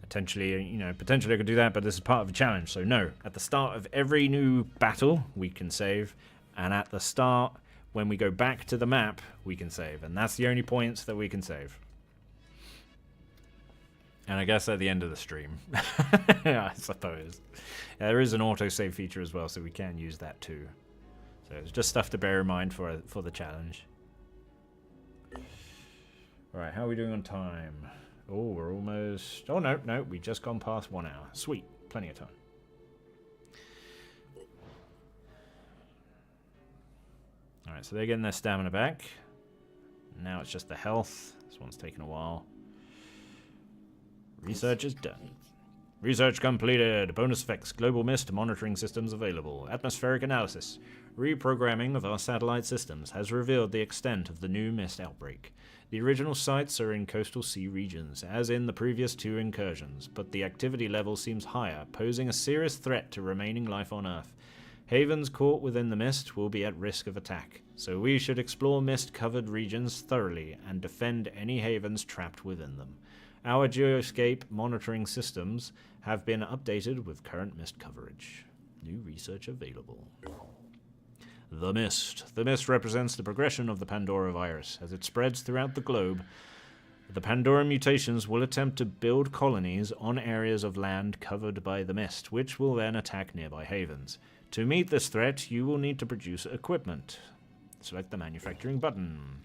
potentially, potentially I could do that, but this is part of a challenge. So no, at the start of every new battle, we can save. And at the start, when we go back to the map, we can save. And that's the only points that we can save. And I guess at the end of the stream, I suppose. There is an autosave feature as well, so we can use that too. So it's just stuff to bear in mind for the challenge. Alright, how are we doing on time? Oh, we're almost... Oh, no, we just gone past 1 hour. Sweet, plenty of time. Alright, so they're getting their stamina back. Now it's just the health. This one's taken a while. Research is done. Research completed. Bonus effects. Global mist monitoring systems available. Atmospheric analysis. Reprogramming of our satellite systems has revealed the extent of the new mist outbreak. The original sites are in coastal sea regions, as in the previous 2 incursions, but the activity level seems higher, posing a serious threat to remaining life on Earth. Havens caught within the mist will be at risk of attack, so we should explore mist-covered regions thoroughly and defend any havens trapped within them. Our geoscape monitoring systems have been updated with current mist coverage. New research available. The mist. The mist represents the progression of the Pandora virus. As it spreads throughout the globe, the Pandora mutations will attempt to build colonies on areas of land covered by the mist, which will then attack nearby havens. To meet this threat, you will need to produce equipment. Select the manufacturing button.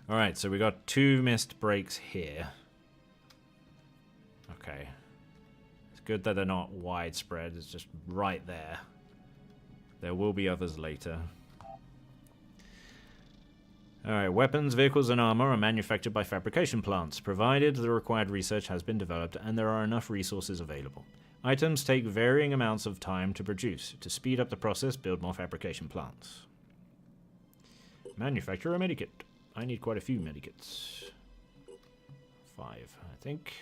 Alright, so we got 2 mist breaks here. Okay. It's good that they're not widespread, it's just right there. There will be others later. Alright, weapons, vehicles, and armor are manufactured by fabrication plants, provided the required research has been developed and there are enough resources available. Items take varying amounts of time to produce. To speed up the process, build more fabrication plants. Manufacture a medikit. I need quite a few medikits. 5, I think.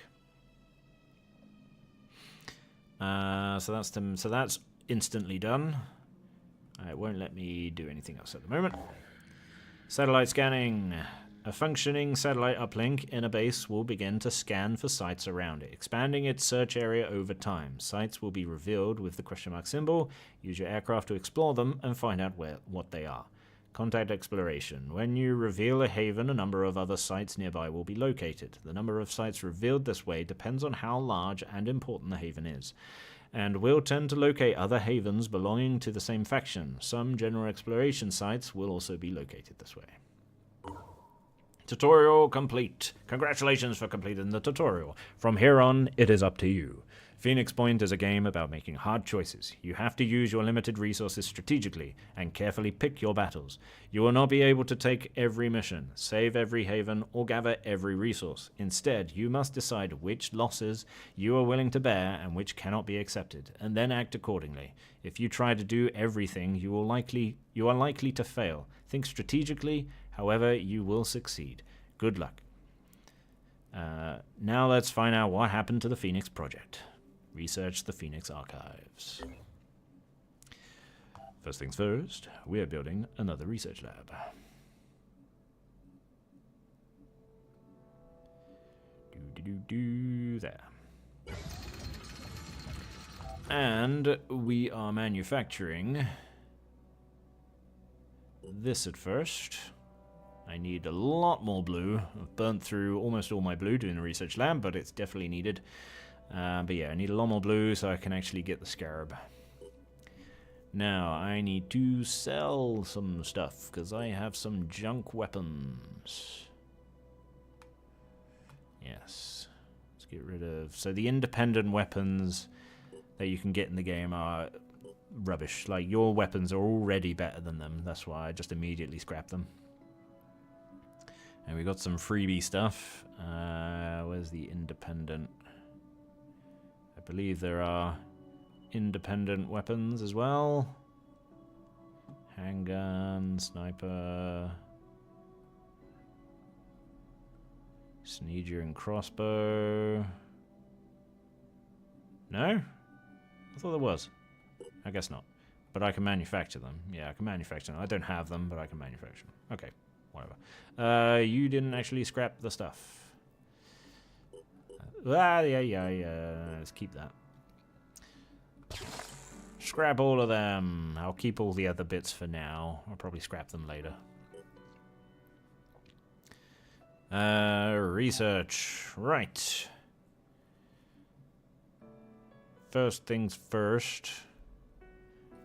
So that's instantly done. It won't let me do anything else at the moment. Satellite scanning. A functioning satellite uplink in a base will begin to scan for sites around it, expanding its search area over time. Sites will be revealed with the question mark symbol. Use your aircraft to explore them and find out what they are. Contact exploration. When you reveal a haven, a number of other sites nearby will be located. The number of sites revealed this way depends on how large and important the haven is, and will tend to locate other havens belonging to the same faction. Some general exploration sites will also be located this way. Tutorial complete. Congratulations for completing the tutorial. From here on, it is up to you. Phoenix Point is a game about making hard choices. You have to use your limited resources strategically and carefully pick your battles. You will not be able to take every mission, save every haven, or gather every resource. Instead, you must decide which losses you are willing to bear and which cannot be accepted, and then act accordingly. If you try to do everything, you are likely to fail. Think strategically, however, you will succeed. Good luck. Now let's find out what happened to the Phoenix Project. Research the Phoenix archives. First things first, we are building another research lab. There. And we are manufacturing this at first. I need a lot more blue. I've burnt through almost all my blue doing the research lab, but it's definitely needed. But yeah, I need a lot more blue so I can actually get the scarab. Now, I need to sell some stuff, because I have some junk weapons. Yes. Let's get rid of... So the independent weapons that you can get in the game are rubbish. Like, your weapons are already better than them. That's why I just immediately scrap them. And we got some freebie stuff. Where's the independent... I believe there are independent weapons as well. Handgun, sniper, sneeger and crossbow. No? I thought there was. I guess not. But I can manufacture them. Yeah, I can manufacture them. I don't have them, but I can manufacture them. Okay, whatever. You didn't actually scrap the stuff. Yeah. Let's keep that. Scrap all of them. I'll keep all the other bits for now. I'll probably scrap them later. Research. Right. First things first.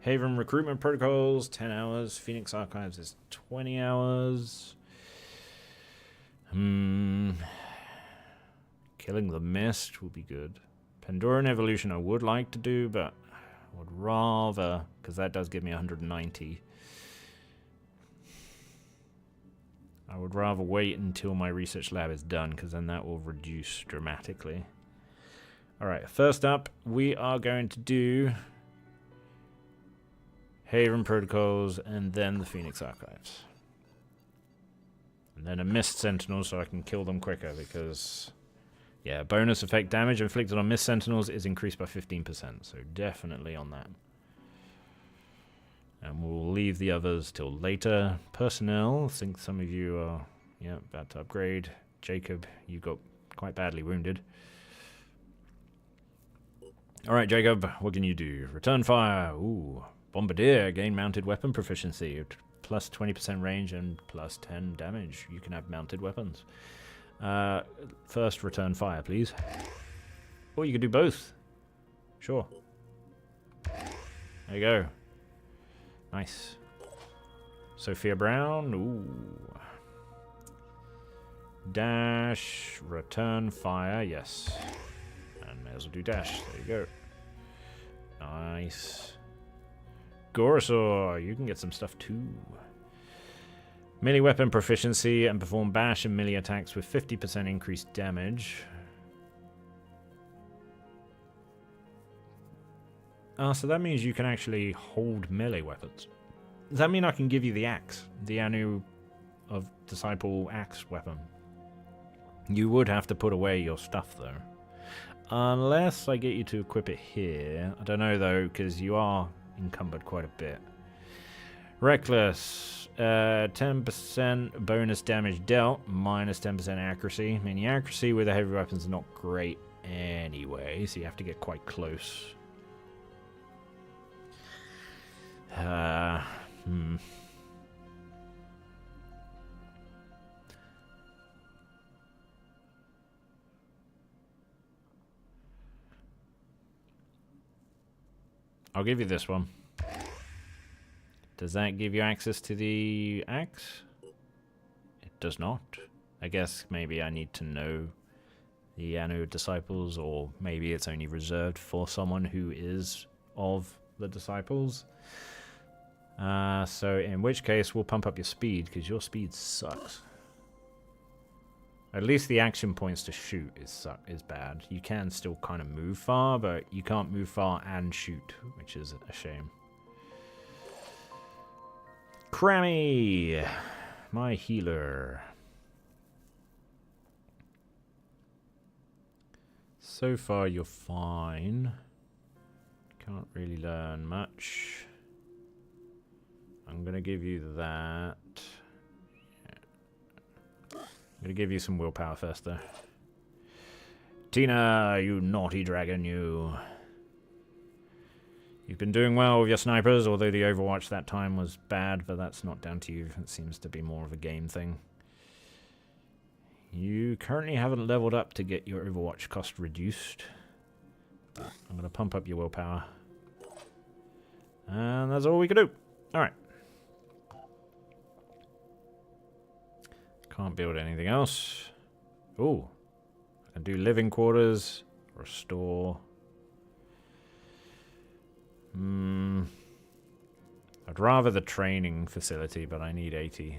Haven recruitment protocols, 10 hours. Phoenix Archives is 20 hours. Killing the Mist will be good. Pandoran Evolution I would like to do, but I would rather, because that does give me 190. I would rather wait until my research lab is done, because then that will reduce dramatically. Alright, first up, we are going to do Haven Protocols, and then the Phoenix Archives. And then a Mist Sentinel so I can kill them quicker, because, yeah, bonus effect damage inflicted on Mist Sentinels is increased by 15%, so definitely on that. And we'll leave the others till later. Personnel, I think some of you are, yeah, about to upgrade. Jacob, you got quite badly wounded. Alright, Jacob, what can you do? Return fire, ooh. Bombardier, gain mounted weapon proficiency, plus 20% range and plus 10 damage. You can have mounted weapons. First, return fire, please. Or you could do both. Sure. There you go. Nice. Sophia Brown, ooh. Dash, return fire, yes. And may as well do dash, there you go. Nice. Gorosaur, you can get some stuff too. Melee weapon proficiency and perform bash and melee attacks with 50% increased damage. So that means you can actually hold melee weapons. Does that mean I can give you the axe? The Anu of Disciple axe weapon? You would have to put away your stuff though. Unless I get you to equip it here. I don't know though, because you are encumbered quite a bit. Reckless, 10% bonus damage dealt, minus 10% accuracy. I mean, the accuracy with the heavy weapons is not great anyway, so you have to get quite close. I'll give you this one. Does that give you access to the axe? It does not. I guess maybe I need to know the Anu disciples, or maybe it's only reserved for someone who is of the disciples. So in which case we'll pump up your speed, because your speed sucks. At least the action points to shoot is bad. You can still kind of move far, but you can't move far and shoot, which is a shame. Crammy, my healer. So far you're fine. Can't really learn much. I'm gonna give you that. I'm gonna give you some willpower first, though. Tina, you naughty dragon, you. You've been doing well with your snipers, although the Overwatch that time was bad, but that's not down to you. It seems to be more of a game thing. You currently haven't leveled up to get your Overwatch cost reduced. I'm gonna pump up your willpower. And that's all we can do. Alright. Can't build anything else. Ooh. I can do living quarters. Restore. I'd rather the training facility, but I need 80.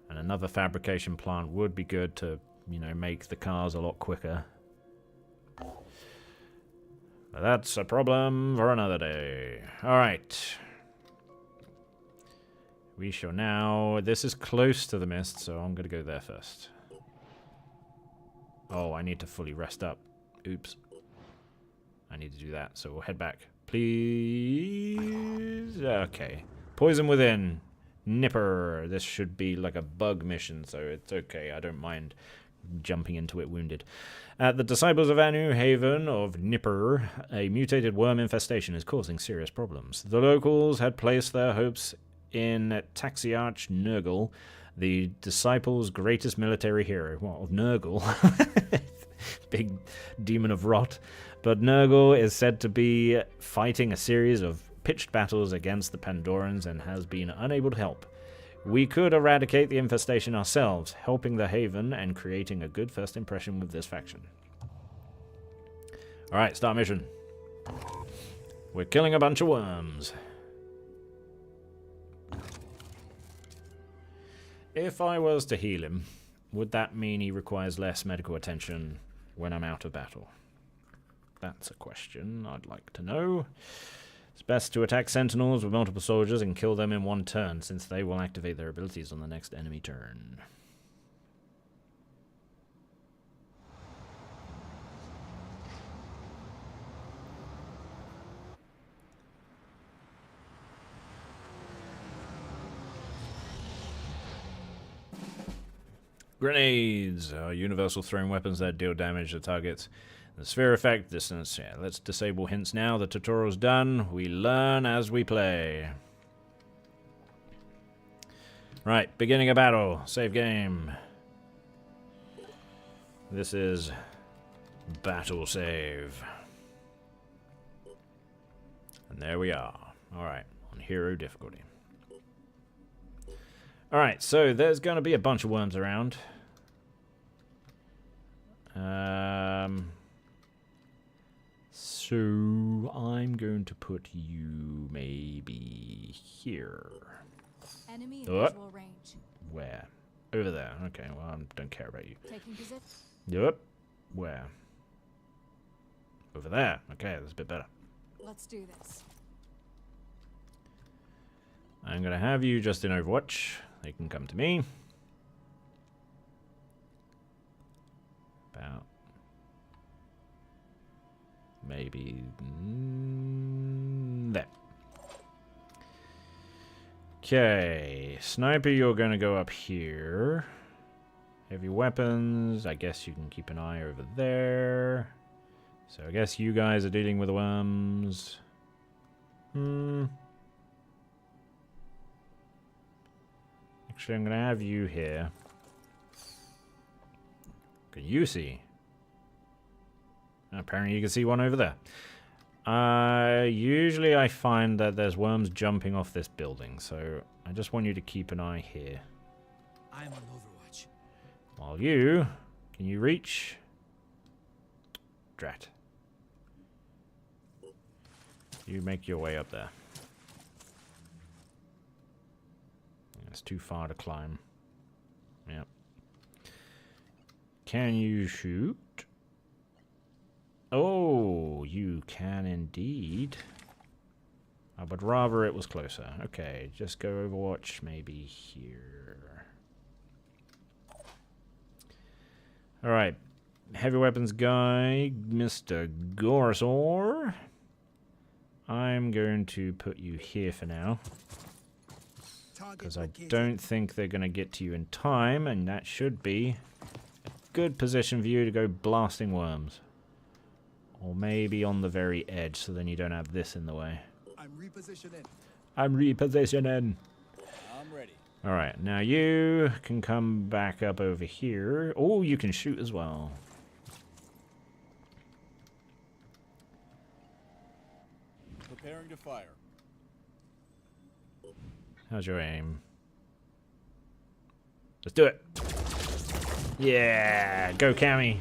And another fabrication plant would be good to, you know, make the cars a lot quicker. But that's a problem for another day. Alright. We shall now... This is close to the mist, so I'm going to go there first. Oh, I need to fully rest up. Oops. I need to do that, so we'll head back. Please? Okay. Poison within. Nipper. This should be like a bug mission, so it's okay. I don't mind jumping into it wounded. At the Disciples of Anu Haven of Nipper, a mutated worm infestation is causing serious problems. The locals had placed their hopes in Taxiarch Nurgle, the Disciples' greatest military hero. What, of Nurgle? Big demon of rot. But Nurgle is said to be fighting a series of pitched battles against the Pandorans and has been unable to help. We could eradicate the infestation ourselves, helping the Haven and creating a good first impression with this faction. Alright, start mission. We're killing a bunch of worms. If I was to heal him, would that mean he requires less medical attention when I'm out of battle? That's a question I'd like to know. It's best to attack sentinels with multiple soldiers and kill them in one turn, since they will activate their abilities on the next enemy turn. Grenades are universal thrown weapons that deal damage to targets. The sphere effect, distance. Yeah, let's disable hints now. The tutorial's done. We learn as we play. Right, beginning of battle. Save game. This is battle save. And there we are. Alright, on hero difficulty. Alright, so there's going to be a bunch of worms around. So I'm going to put you maybe here. Enemy in visual range. Where? Over there. Okay, well, I don't care about you. Taking position. Yep. Where? Over there. Okay, that's a bit better. Let's do this. I'm going to have you just in Overwatch. They can come to me. About maybe there. Okay, sniper, you're going to go up here. Heavy weapons, I guess you can keep an eye over there. So I guess you guys are dealing with the worms. Actually, I'm going to have you here. Can you see? Apparently you can see one over there. Usually I find that there's worms jumping off this building, so I just want you to keep an eye here. I'm on Overwatch. While you... Can you reach? Drat. You make your way up there. It's too far to climb. Yep. Can you shoot? Oh, you can indeed. I would rather it was closer. Okay, just go Overwatch maybe here. Alright. Heavy weapons guy, Mr. Gorsor. I'm going to put you here for now. Because I don't think they're going to get to you in time, and that should be a good position for you to go blasting worms. Or maybe on the very edge, so then you don't have this in the way. I'm repositioning. I'm repositioning. I'm ready. Alright, now you can come back up over here. Oh, you can shoot as well. Preparing to fire. How's your aim? Let's do it. Yeah, go Cammy.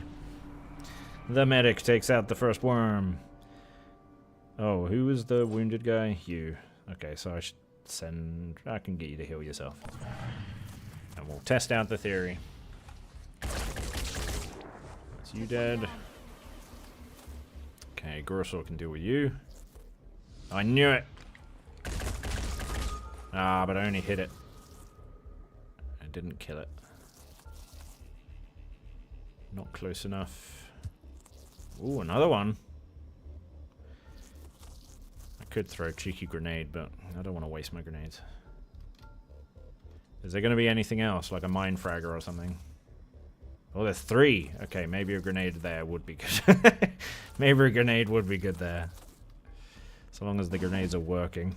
The medic takes out the first worm. Oh, who was the wounded guy? You. Okay, so I should send... I can get you to heal yourself. And we'll test out the theory. That's you dead. Okay, Grossor can deal with you. I knew it! Ah, but I only hit it. I didn't kill it. Not close enough. Ooh, another one. I could throw a cheeky grenade, but I don't want to waste my grenades. Is there going to be anything else, like a mine fragger or something? Oh, there's 3. Okay, maybe a grenade there would be good. Maybe a grenade would be good there. So long as the grenades are working.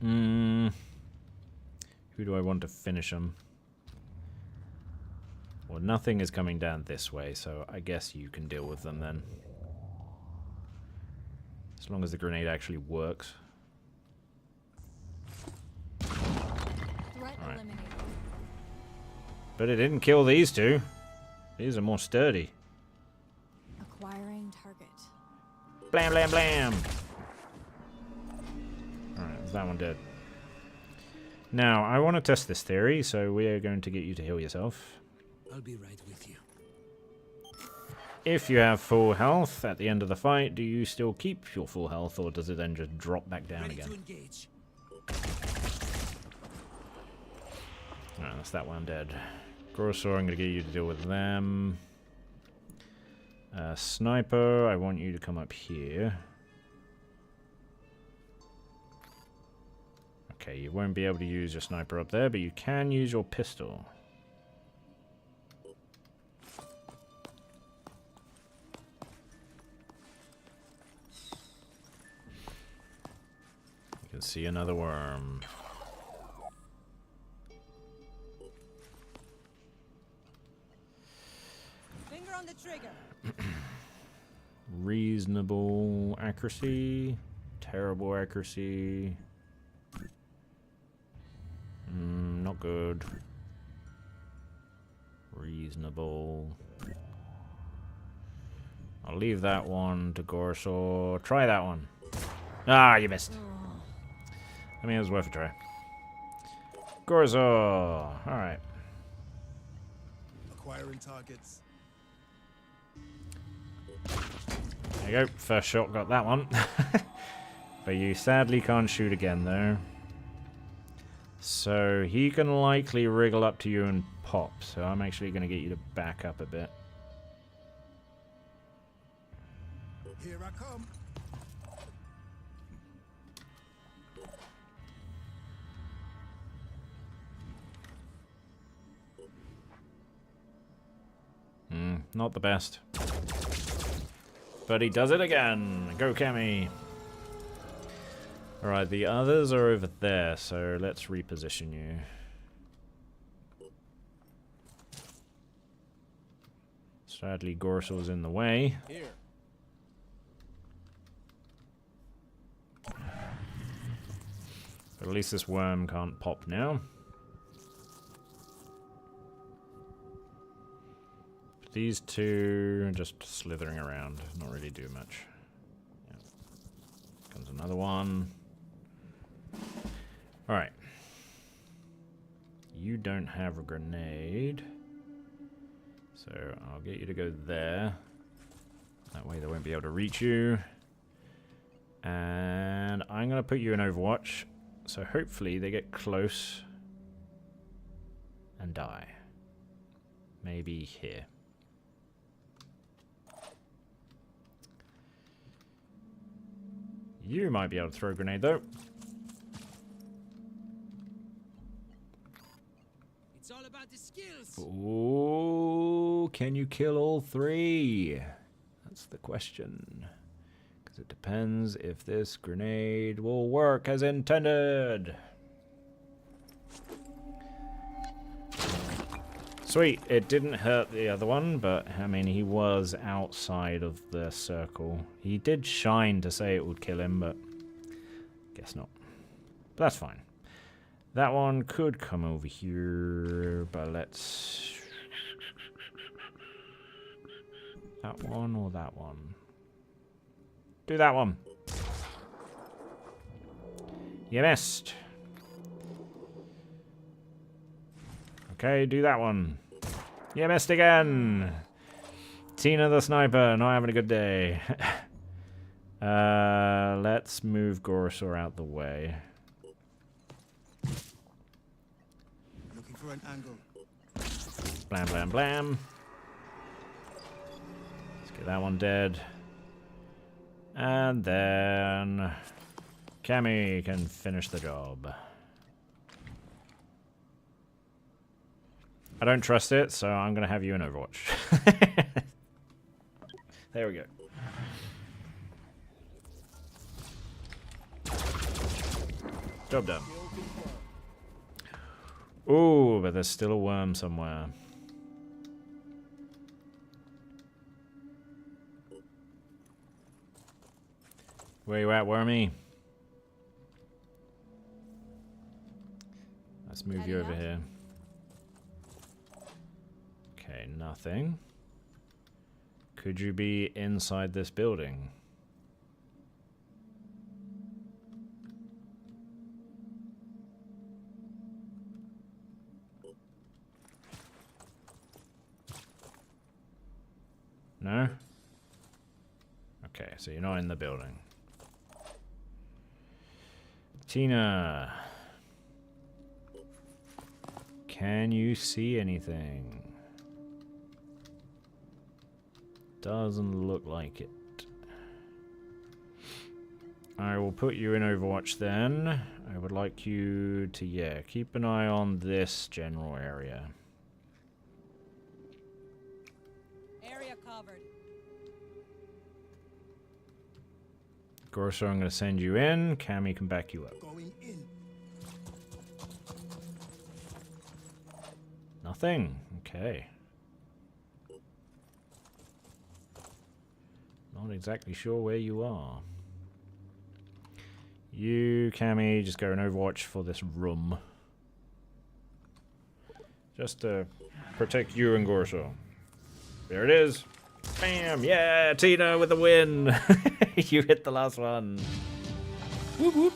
Who do I want to finish them? Well, nothing is coming down this way, so I guess you can deal with them then. As long as the grenade actually works. Alright. But it didn't kill these 2. These are more sturdy. Acquiring target. Blam, blam, blam! Alright, is that one dead? Now, I want to test this theory, so we are going to get you to heal yourself. I'll be right with you. If you have full health at the end of the fight, do you still keep your full health, or does it then just drop back down Ready again? to engage. Alright, that's that one dead. Grosor, I'm going to get you to deal with them. Sniper, I want you to come up here. Okay, you won't be able to use your sniper up there, but you can use your pistol. You can see another worm. Finger on the trigger. Reasonable accuracy. Terrible accuracy. Not good. Reasonable. I'll leave that one to Gorsor. Try that one. Ah, you missed. I mean, it was worth a try. Gorsor. Alright. Acquiring targets. There you go. First shot got that one. But you sadly can't shoot again, though. So he can likely wriggle up to you and pop. So I'm actually going to get you to back up a bit. Here I come. Not the best. But he does it again. Go, Cammy. Alright, the others are over there, so let's reposition you. Sadly, Gorsor's in the way. Here. But at least this worm can't pop now. These 2 are just slithering around, not really do much. Yeah. Comes another one. Alright. You don't have a grenade. So I'll get you to go there. That way they won't be able to reach you. And I'm going to put you in Overwatch. So hopefully they get close and die. Maybe here. You might be able to throw a grenade though. It's all about the skills. Oh, can you kill all 3? That's the question. Because it depends if this grenade will work as intended. Sweet, it didn't hurt the other one, but I mean, he was outside of the circle. He did shine to say it would kill him, but guess not. But that's fine. That one could come over here, but let's... That one or that one? Do that one. You missed. Okay, do that one. You missed again. Tina the sniper, not having a good day. Let's move Gorsor out the way. Looking for an angle. Blam, blam, blam. Let's get that one dead. And then Cammy can finish the job. I don't trust it, so I'm going to have you in Overwatch. There we go. Job done. Ooh, but there's still a worm somewhere. Where you at, wormy? Let's move you over here. Okay, nothing. Could you be inside this building? No? Okay, so you're not in the building. Tina. Can you see anything? Doesn't look like it. I will put you in Overwatch then. I would like you to, yeah, keep an eye on this general area. Area covered. Gorso, I'm going to send you in. Cammy can back you up. Going in. Nothing. Okay. Not exactly sure where you are. You, Cammy, just go in Overwatch for this room. Just to protect you and Gorso. There it is. Bam! Yeah, Tina with the win. You hit the last one. Whoop whoop.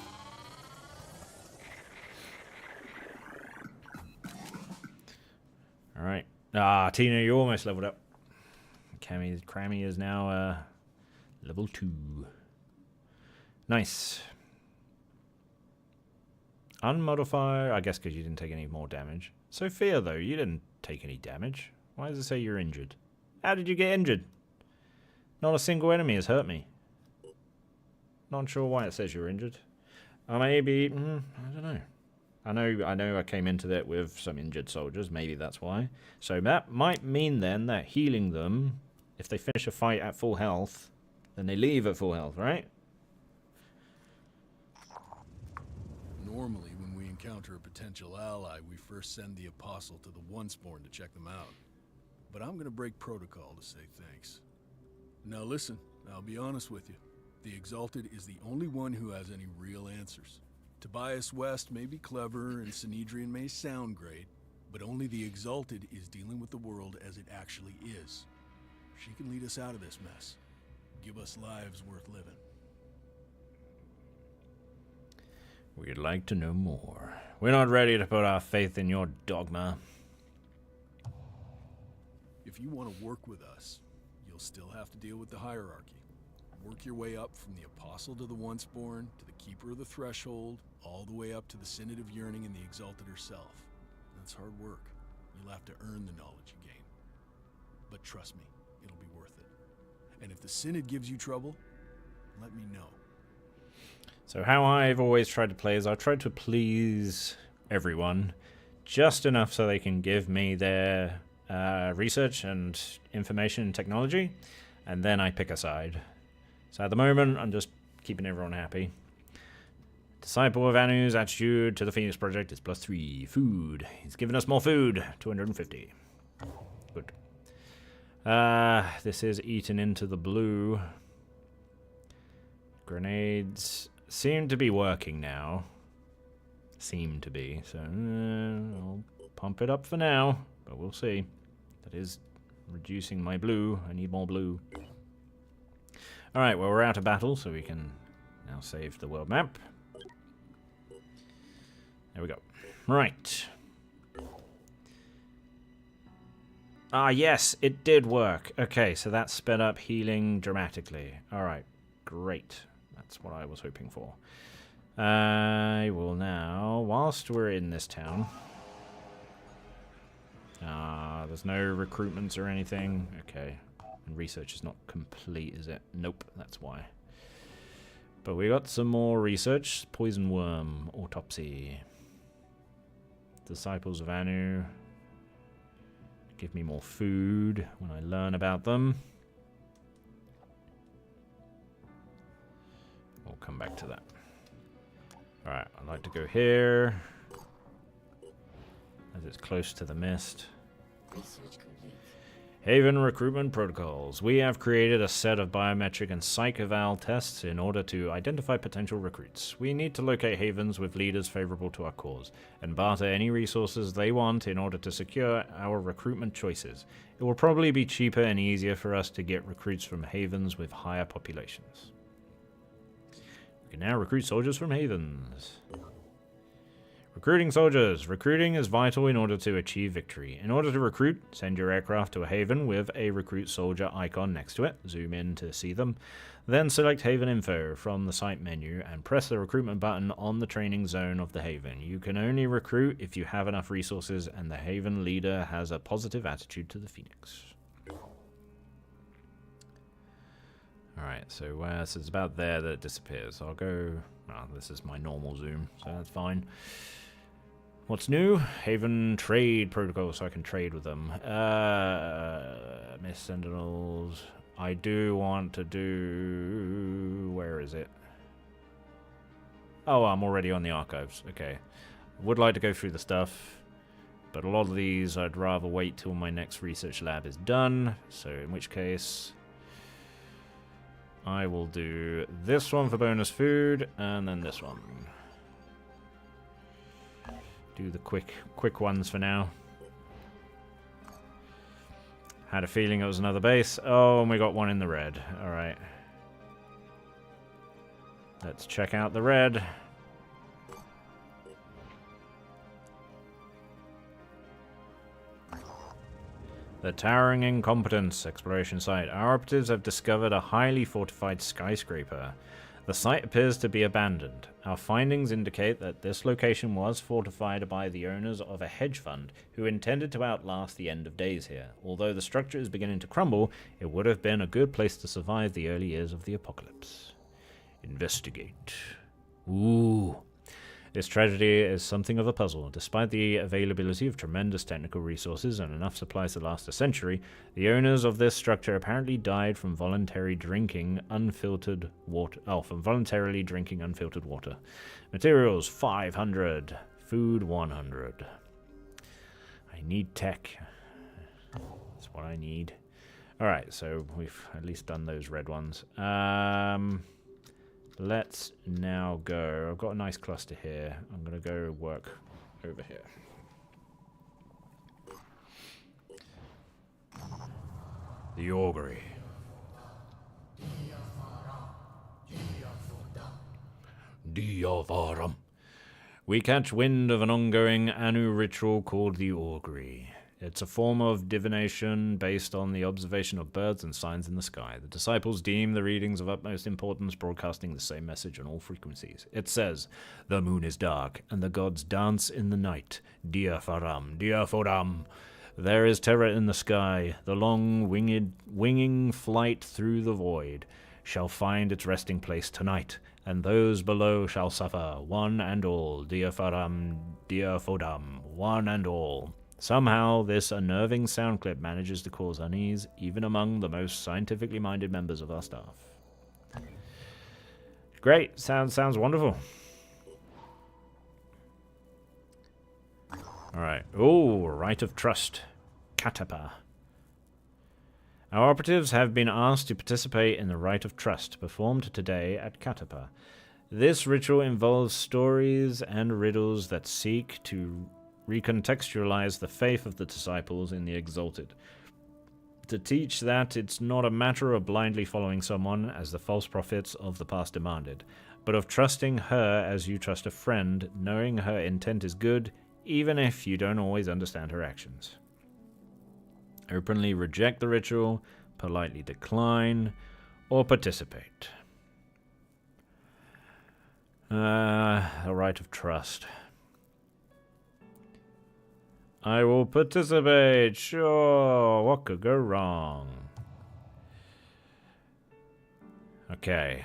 All right. Ah, Tina, you almost leveled up. Crammy is now level 2. Nice. Unmodified, I guess because you didn't take any more damage. Sophia, though, you didn't take any damage. Why does it say you're injured? How did you get injured? Not a single enemy has hurt me. Not sure why it says you're injured. Maybe, I don't know. I know I came into that with some injured soldiers. Maybe that's why. So that might mean then that healing them, if they finish a fight at full health, then they leave at full health, right? Normally, when we encounter a potential ally, we first send the Apostle to the Onceborn to check them out. But I'm gonna break protocol to say thanks. Now listen, I'll be honest with you. The Exalted is the only one who has any real answers. Tobias West may be clever and Synedrian may sound great, but only the Exalted is dealing with the world as it actually is. She can lead us out of this mess. Give us lives worth living. We'd like to know more. We're not ready to put our faith in your dogma. If you want to work with us, you'll still have to deal with the hierarchy. Work your way up from the Apostle to the Onceborn, to the Keeper of the Threshold, all the way up to the Synod of Yearning and the Exalted herself. That's hard work. You'll have to earn the knowledge you gain. But trust me, it'll be worth it. And if the Synod gives you trouble, let me know. So how I've always tried to play is I've tried to please everyone just enough so they can give me their research and information and technology, and then I pick a side. So at the moment, I'm just keeping everyone happy. Disciple of Anu's attitude to the Phoenix Project is +3. Food. He's given us more food. 250. Good. This is eaten into the blue. Grenades seem to be working now. Seem to be. So I'll pump it up for now, but we'll see. That is reducing my blue. I need more blue. Alright, well, we're out of battle, so we can now save the world map. There we go. Right. Ah, yes, it did work. Okay, so that sped up healing dramatically. Alright, great. That's what I was hoping for. I will now, whilst we're in this town... There's no recruitments or anything. Okay. And research is not complete, is it? Nope, that's why. But we got some more research. Poison worm, autopsy. Disciples of Anu. Give me more food when I learn about them. We'll come back to that. Alright, I'd like to go here, as it's close to the mist. Haven recruitment protocols. We have created a set of biometric and psych eval tests in order to identify potential recruits. We need to locate havens with leaders favorable to our cause, and barter any resources they want in order to secure our recruitment choices. It will probably be cheaper and easier for us to get recruits from havens with higher populations. We can now recruit soldiers from havens. Recruiting soldiers. Recruiting is vital in order to achieve victory. In order to recruit, send your aircraft to a haven with a recruit soldier icon next to it. Zoom in to see them. Then select Haven Info from the site menu and press the recruitment button on the training zone of the haven. You can only recruit if you have enough resources and the haven leader has a positive attitude to the Phoenix. Alright, so it's about there that it disappears. I'll go... Well, this is my normal zoom, so that's fine. What's new? Haven trade protocol, so I can trade with them. Miss Sentinels. I do want to do... Where is it? Oh, I'm already on the archives. Okay. Would like to go through the stuff, but a lot of these I'd rather wait till my next research lab is done, so in which case... I will do this one for bonus food, and then this one. Do the quick ones for now. Had a feeling it was another base. Oh, and we got one in the red. Alright. Let's check out the red. The Towering Incompetence exploration site. Our operatives have discovered a highly fortified skyscraper. The site appears to be abandoned. Our findings indicate that this location was fortified by the owners of a hedge fund who intended to outlast the end of days here. Although the structure is beginning to crumble, it would have been a good place to survive the early years of the apocalypse. Investigate. Ooh. This tragedy is something of a puzzle. Despite the availability of tremendous technical resources and enough supplies to last a century, the owners of this structure apparently died from voluntarily drinking unfiltered water. Materials 500, food 100. I need tech. That's what I need. All right, so we've at least done those red ones. Let's now go. I've got a nice cluster here. I'm going to go work over here. The augury. Diavaram. We catch wind of an ongoing Anu ritual called the augury. It's a form of divination based on the observation of birds and signs in the sky. The disciples deem the readings of utmost importance, broadcasting the same message on all frequencies. It says, "The moon is dark, and the gods dance in the night. Diafaram, Diaforam. There is terror in the sky. The long winging flight through the void shall find its resting place tonight, and those below shall suffer, one and all. Diafaram, Diafodam, one and all." Somehow, this unnerving sound clip manages to cause unease even among the most scientifically minded members of our staff. Great. Sounds wonderful. Alright. Oh, Rite of Trust. Katapa. Our operatives have been asked to participate in the Rite of Trust, performed today at Katapa. This ritual involves stories and riddles that seek to recontextualize the faith of the disciples in the exalted. To teach that it's not a matter of blindly following someone, as the false prophets of the past demanded, but of trusting her as you trust a friend, knowing her intent is good, even if you don't always understand her actions. Openly reject the ritual, politely decline, or participate. A rite of trust. I will participate. Sure. What could go wrong? Okay.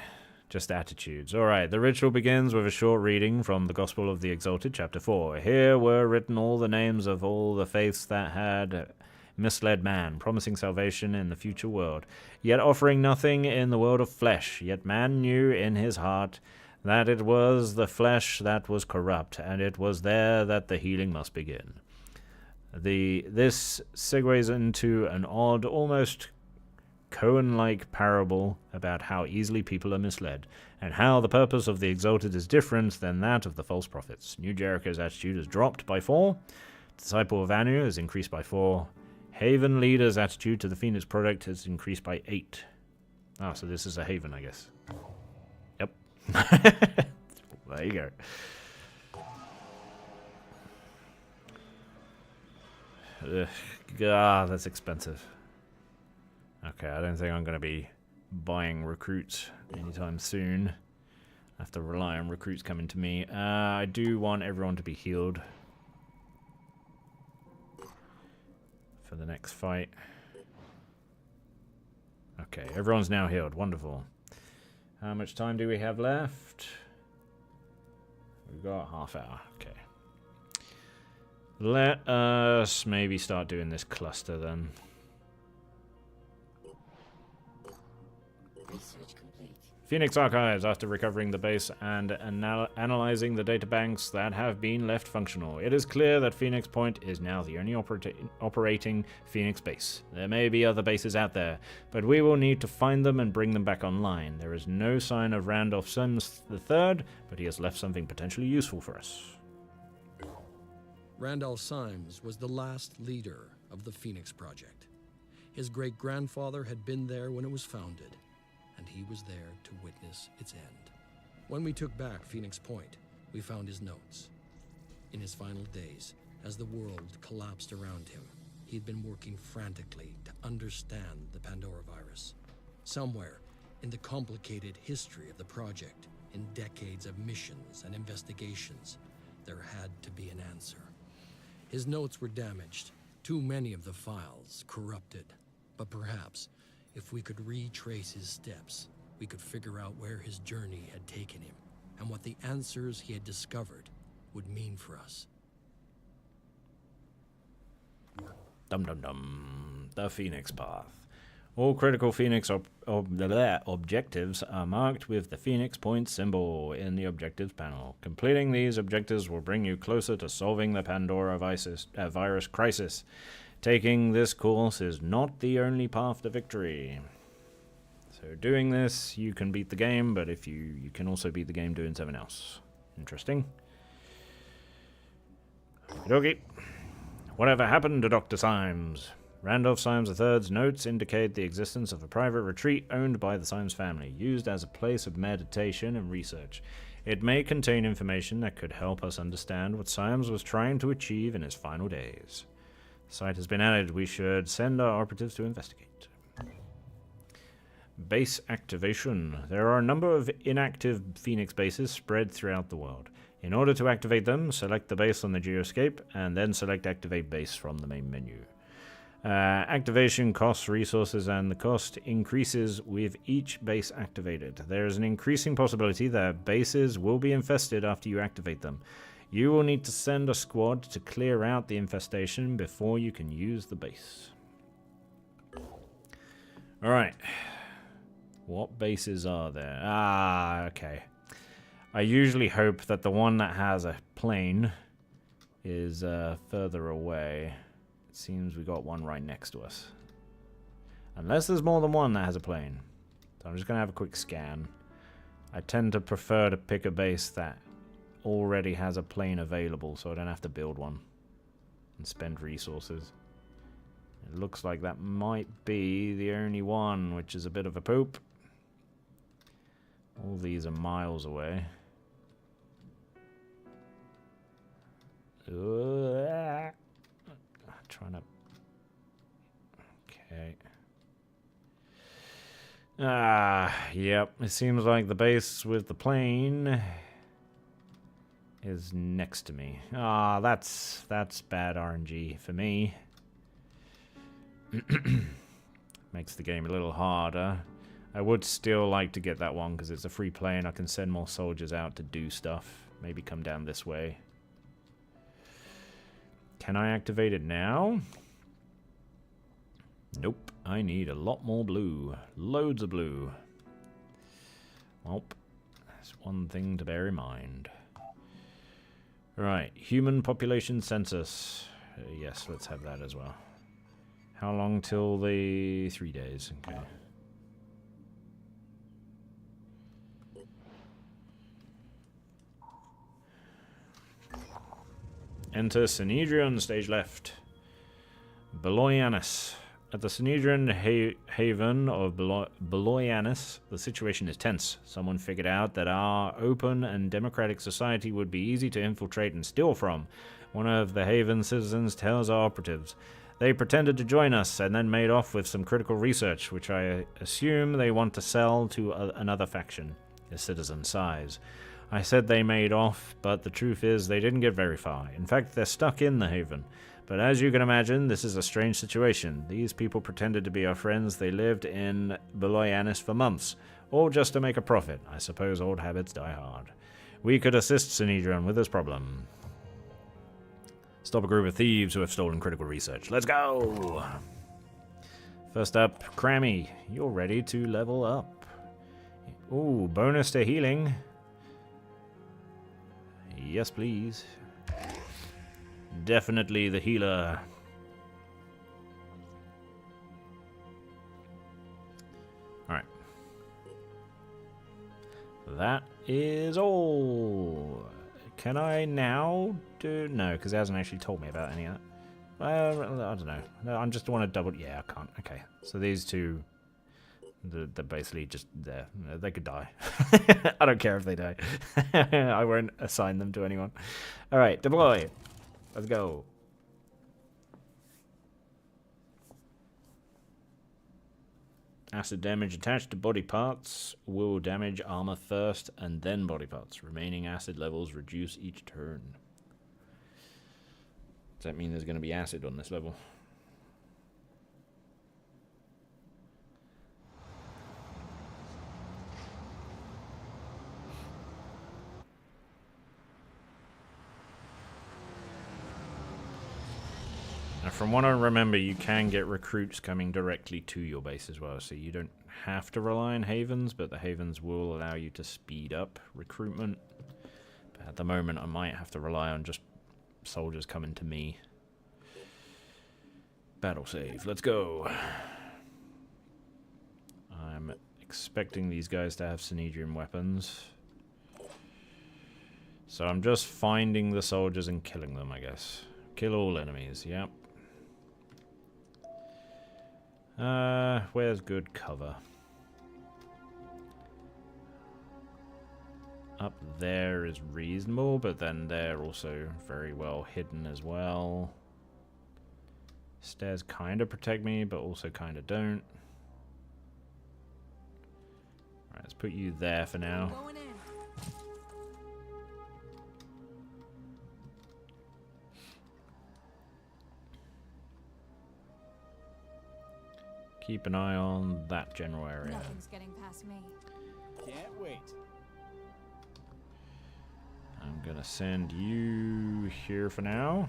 Just attitudes. Alright, the ritual begins with a short reading from the Gospel of the Exalted, chapter 4. Here were written all the names of all the faiths that had misled man, promising salvation in the future world, yet offering nothing in the world of flesh. Yet man knew in his heart that it was the flesh that was corrupt, and it was there that the healing must begin. This segues into an odd, almost Cohen-like parable about how easily people are misled, and how the purpose of the Exalted is different than that of the false prophets. New Jericho's attitude is dropped by 4. Disciple of Anu is increased by 4. Haven Leader's attitude to the Phoenix product has increased by 8. Ah, so this is a Haven, I guess. Yep. There you go. Ugh, God, that's expensive. Okay, I don't think I'm going to be buying recruits anytime soon. I have to rely on recruits coming to me. I do want everyone to be healed for the next fight. Okay, everyone's now healed. Wonderful. How much time do we have left? We've got half hour. Okay. Let us maybe start doing this cluster then. Phoenix Archives, after recovering the base and analyzing the databanks that have been left functional. It is clear that Phoenix Point is now the only operating Phoenix base. There may be other bases out there, but we will need to find them and bring them back online. There is no sign of Randolph Sims III, but he has left something potentially useful for us. Randolph Symes was the last leader of the Phoenix Project. His great-grandfather had been there when it was founded, and he was there to witness its end. When we took back Phoenix Point, we found his notes. In his final days, as the world collapsed around him, he had been working frantically to understand the Pandora virus. Somewhere in the complicated history of the project, in decades of missions and investigations, there had to be an answer. His notes were damaged, too many of the files corrupted, but perhaps if we could retrace his steps, we could figure out where his journey had taken him and what the answers he had discovered would mean for us. Dum dum dum. The Phoenix Path. All critical Phoenix objectives are marked with the Phoenix Point symbol in the objectives panel. Completing these objectives will bring you closer to solving the Pandora virus crisis. Taking this course is not the only path to victory. So doing this, you can beat the game, but if you can also beat the game doing something else. Interesting. Okay. Whatever happened to Dr. Symes? Randolph Symes III's notes indicate the existence of a private retreat owned by the Symes family, used as a place of meditation and research. It may contain information that could help us understand what Symes was trying to achieve in his final days. Site has been added. We should send our operatives to investigate. Base activation. There are a number of inactive Phoenix bases spread throughout the world. In order to activate them, select the base on the geoscape, and then select Activate Base from the main menu. Activation costs resources, and the cost increases with each base activated. There is an increasing possibility that bases will be infested after you activate them. You will need to send a squad to clear out the infestation before you can use the base. Alright. What bases are there? Ah, okay. I usually hope that the one that has a plane is further away. It seems we got one right next to us. Unless there's more than one that has a plane. So I'm just going to have a quick scan. I tend to prefer to pick a base that already has a plane available, so I don't have to build one and spend resources. It looks like that might be the only one, which is a bit of a poop. All these are miles away. Trying to... Okay. Yep. It seems like the base with the plane is next to me. Ah, that's bad RNG for me. Makes the game a little harder. I would still like to get that one because it's a free play and I can send more soldiers out to do stuff. Maybe come down this way. Can I activate it now? Nope. I need a lot more blue. Loads of blue. Well, that's one thing to bear in mind. Right. Human population census. Yes, let's have that as well. How long till the 3 days? Okay. Enter Synedrion, stage left. Beloyanus. At the Synedrion haven of Beloyanus, the situation is tense. Someone figured out that our open and democratic society would be easy to infiltrate and steal from. One of the haven citizens tells our operatives. They pretended to join us and then made off with some critical research, which I assume they want to sell to another faction. The citizen sighs. I said they made off, but the truth is they didn't get very far. In fact, they're stuck in the haven. But as you can imagine, this is a strange situation. These people pretended to be our friends. They lived in Beloyanus for months, all just to make a profit. I suppose old habits die hard. We could assist Synedrion with this problem. Stop a group of thieves who have stolen critical research. Let's go! First up, Crammy. You're ready to level up. Ooh, bonus to healing. Yes, please. Definitely the healer. Alright. That is all. Can I now do... No, because it hasn't actually told me about any of that. I don't know. No, I just want to double... Yeah, I can't. Okay. So these two... They're basically just there. They could die. I don't care if they die. I won't assign them to anyone. Alright, deploy. Let's go. Acid damage attached to body parts will damage armor first and then body parts. Remaining acid levels reduce each turn. Does that mean there's going to be acid on this level? Now, from what I remember, you can get recruits coming directly to your base as well, so you don't have to rely on havens, but the havens will allow you to speed up recruitment. But at the moment, I might have to rely on just soldiers coming to me. Battle save, let's go. I'm expecting these guys to have Synedrion weapons. So I'm just finding the soldiers and killing them, I guess. Kill all enemies, yep. Where's good cover? Up there is reasonable, but then they're also very well hidden as well. Stairs kind of protect me, but also kind of don't. Alright, let's put you there for now. Keep an eye on that general area. Nothing's getting past me. Can't wait. I'm gonna send you here for now.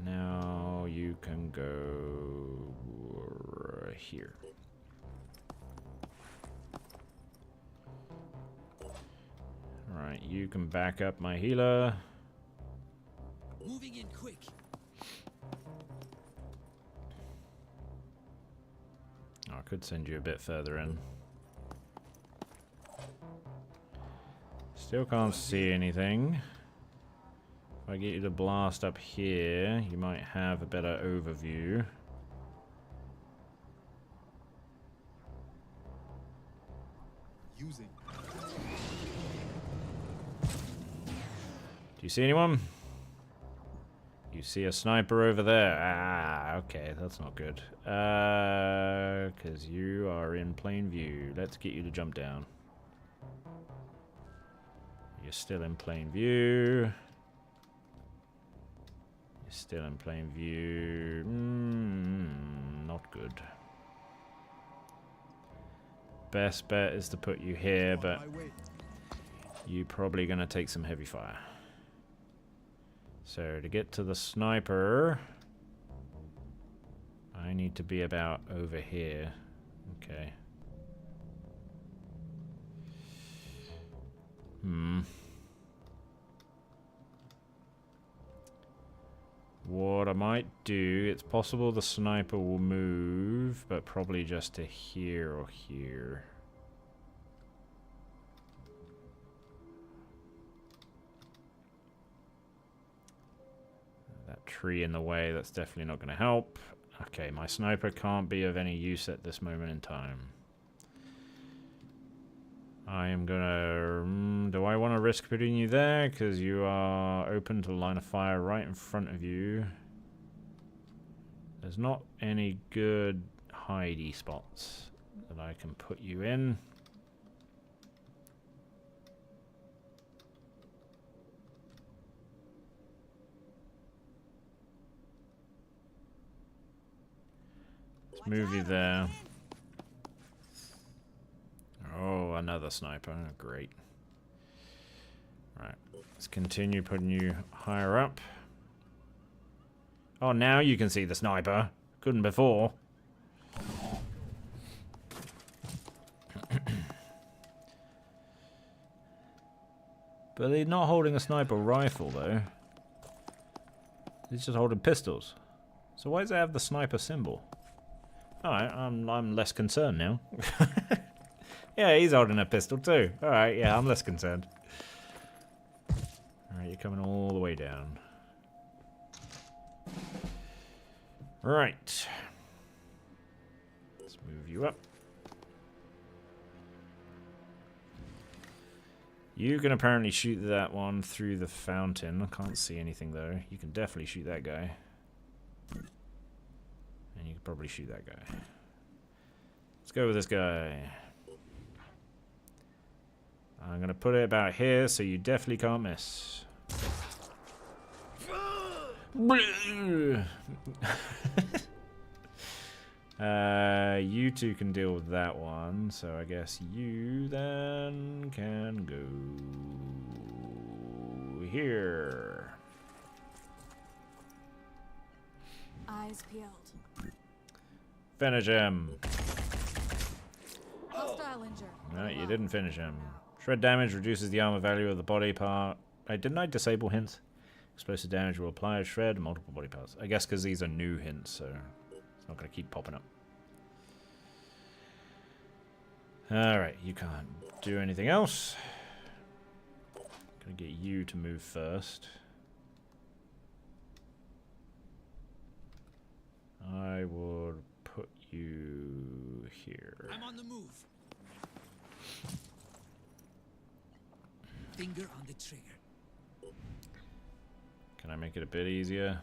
Now you can go here. Alright, you can back up my healer. Moving in quick. Oh, I could send you a bit further in. Still can't see anything. If I get you to blast up here, you might have a better overview. Using. Do you see anyone? You see a sniper over there. Ah, okay, that's not good. 'Cause you are in plain view. Let's get you to jump down. You're still in plain view. You're still in plain view. Not good. Best bet is to put you here, but you're probably going to take some heavy fire. So to get to the sniper, I need to be about over here. Okay. What I might do, it's possible the sniper will move, but probably just to here or here. That tree in the way, that's definitely not going to help. Okay, my sniper can't be of any use at this moment in time. I am gonna... do I want to risk putting you there? Because you are open to line of fire right in front of you. There's not any good hidey spots that I can put you in. Let's move you there. Oh, another sniper. Oh, great. Right. Let's continue putting you higher up. Oh, now you can see the sniper. Couldn't before. But they're not holding a sniper rifle, though. He's just holding pistols. So why does it have the sniper symbol? Alright, I'm less concerned now. Yeah, he's holding a pistol too. Alright, yeah, I'm less concerned. Alright, you're coming all the way down. Right. Let's move you up. You can apparently shoot that one through the fountain. I can't see anything though. You can definitely shoot that guy. And you can probably shoot that guy. Let's go with this guy. I'm going to put it about here, so you definitely can't miss. You two can deal with that one, so I guess you then can go here. Eyes peeled. Finish him. Hostile injured. No, you didn't finish him. Shred damage reduces the armor value of the body part. Didn't I disable hints? Explosive damage will apply a shred multiple body parts. I guess because these are new hints, so it's not going to keep popping up. Alright, you can't do anything else. Gonna get you to move first. I would put you here. I'm on the move. Finger on the trigger. Can I make it a bit easier?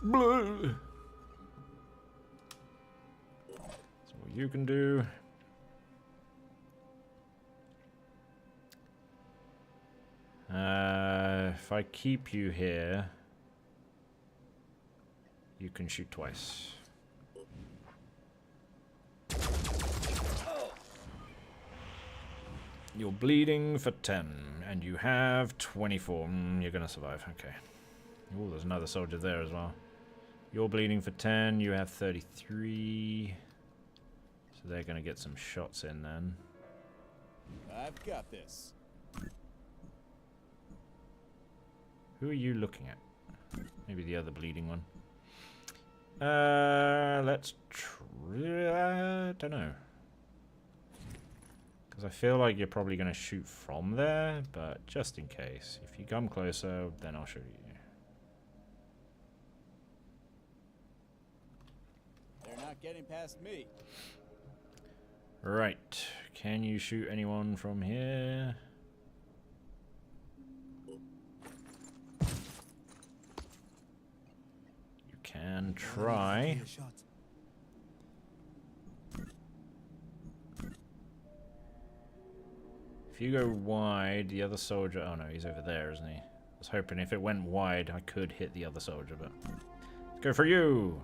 Blue. That's what you can do. If I keep you here, you can shoot twice. You're bleeding for 10, and you have 24. You're gonna survive, okay. Oh, there's another soldier there as well. You're bleeding for 10, you have 33. So they're gonna get some shots in then. I've got this. Who are you looking at? Maybe the other bleeding one. Let's try... I don't know. Because I feel like you're probably going to shoot from there, but just in case. If you come closer, then I'll shoot you. They're not getting past me. Right. Can you shoot anyone from here? You can try. If you go wide, the other soldier... Oh no, he's over there, isn't he? I was hoping if it went wide, I could hit the other soldier, but... Let's go for you!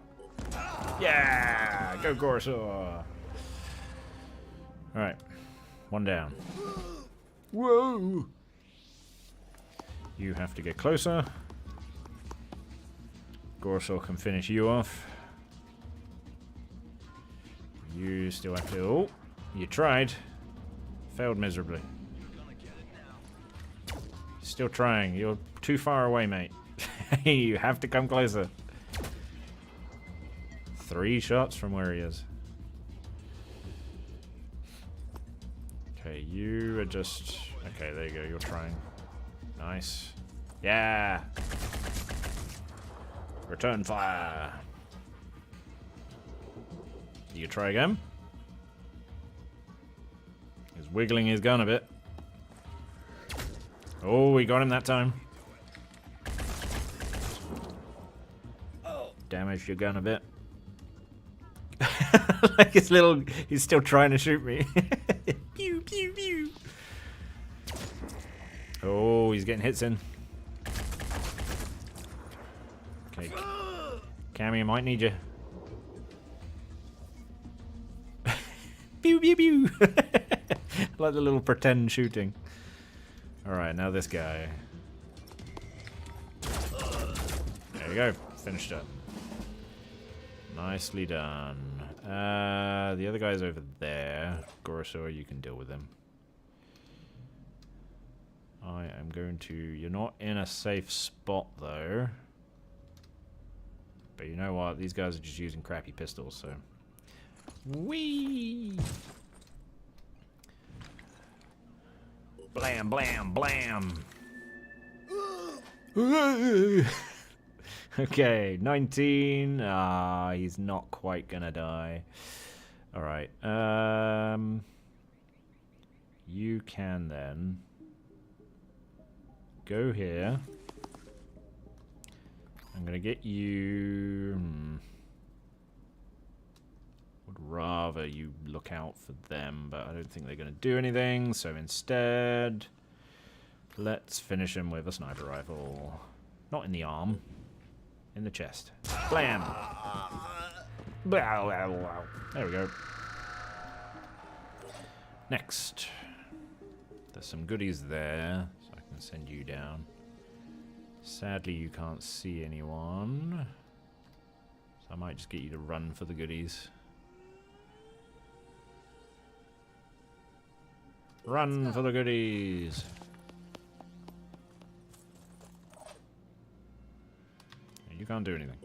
Yeah! Go Gorsaw! Alright. One down. Whoa! You have to get closer. Gorsaw can finish you off. You still have to... Oh! You tried. Failed miserably. Still trying. You're too far away, mate. You have to come closer. 3 shots from where he is. Okay, you are just... Okay, there you go. You're trying. Nice. Yeah! Return fire. You try again. He's wiggling his gun a bit. Oh, we got him that time. Damaged your gun a bit. Like his little... He's still trying to shoot me. Pew, pew, pew. Oh, he's getting hits in. Okay. Cammy, I might need you. Pew, pew, pew. Like the little pretend shooting. Alright, now this guy. There we go. Finished up. Nicely done. The other guy's over there. Gorsaw, you can deal with him. I am going to... You're not in a safe spot, though. But you know what? These guys are just using crappy pistols, so... Whee! Blam, blam, blam! Okay, 19. Ah, he's not quite gonna die. Alright, you can then go here. I'm gonna get you... Would rather you look out for them, but I don't think they're gonna do anything, so instead... Let's finish him with a sniper rifle. Not in the arm. In the chest. Blam! There we go. Next. There's some goodies there, so I can send you down. Sadly, you can't see anyone. So I might just get you to run for the goodies. Run for the goodies! You can't do anything.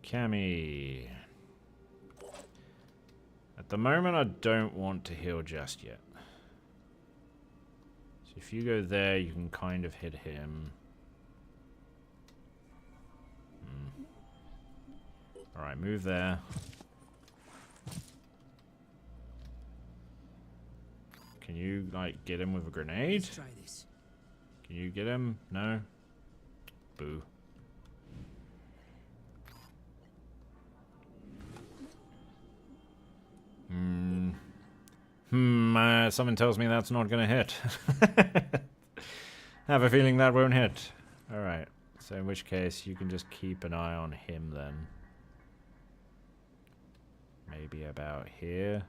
Cammy. At the moment, I don't want to heal just yet. So if you go there, you can kind of hit him. Alright, move there. Can you, like, get him with a grenade? Let's try this. Can you get him? No? Boo. Something tells me that's not gonna hit. Have a feeling that won't hit. Alright, so in which case you can just keep an eye on him then. Maybe about here.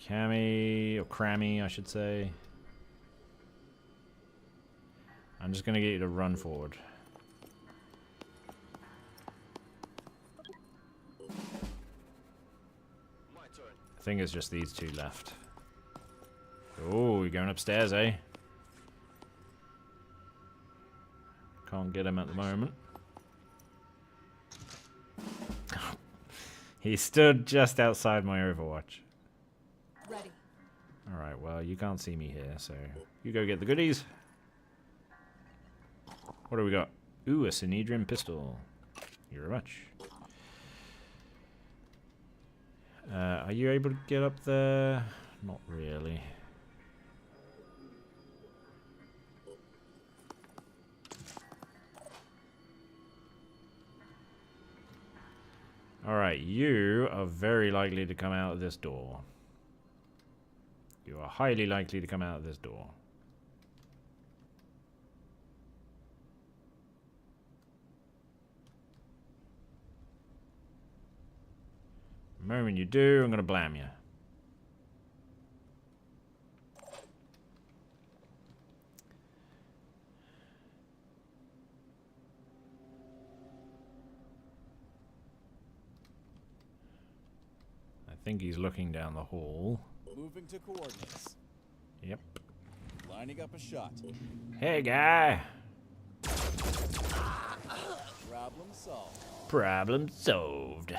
Cammy, or Crammy, I should say. I'm just gonna get you to run forward. I think it's just these two left. Oh, you're going upstairs, eh? Can't get him at the moment. He stood just outside my Overwatch. Ready. Alright, well, you can't see me here, so you go get the goodies. What do we got? Ooh, a Synedrian pistol. Thank you very much. Are you able to get up there? Not really. Alright, you are very likely to come out of this door. You are highly likely to come out of this door. The moment you do, I'm going to blam you. I think he's looking down the hall. Moving to coordinates. Yep. Lining up a shot. Hey, guy. Problem solved. Problem solved.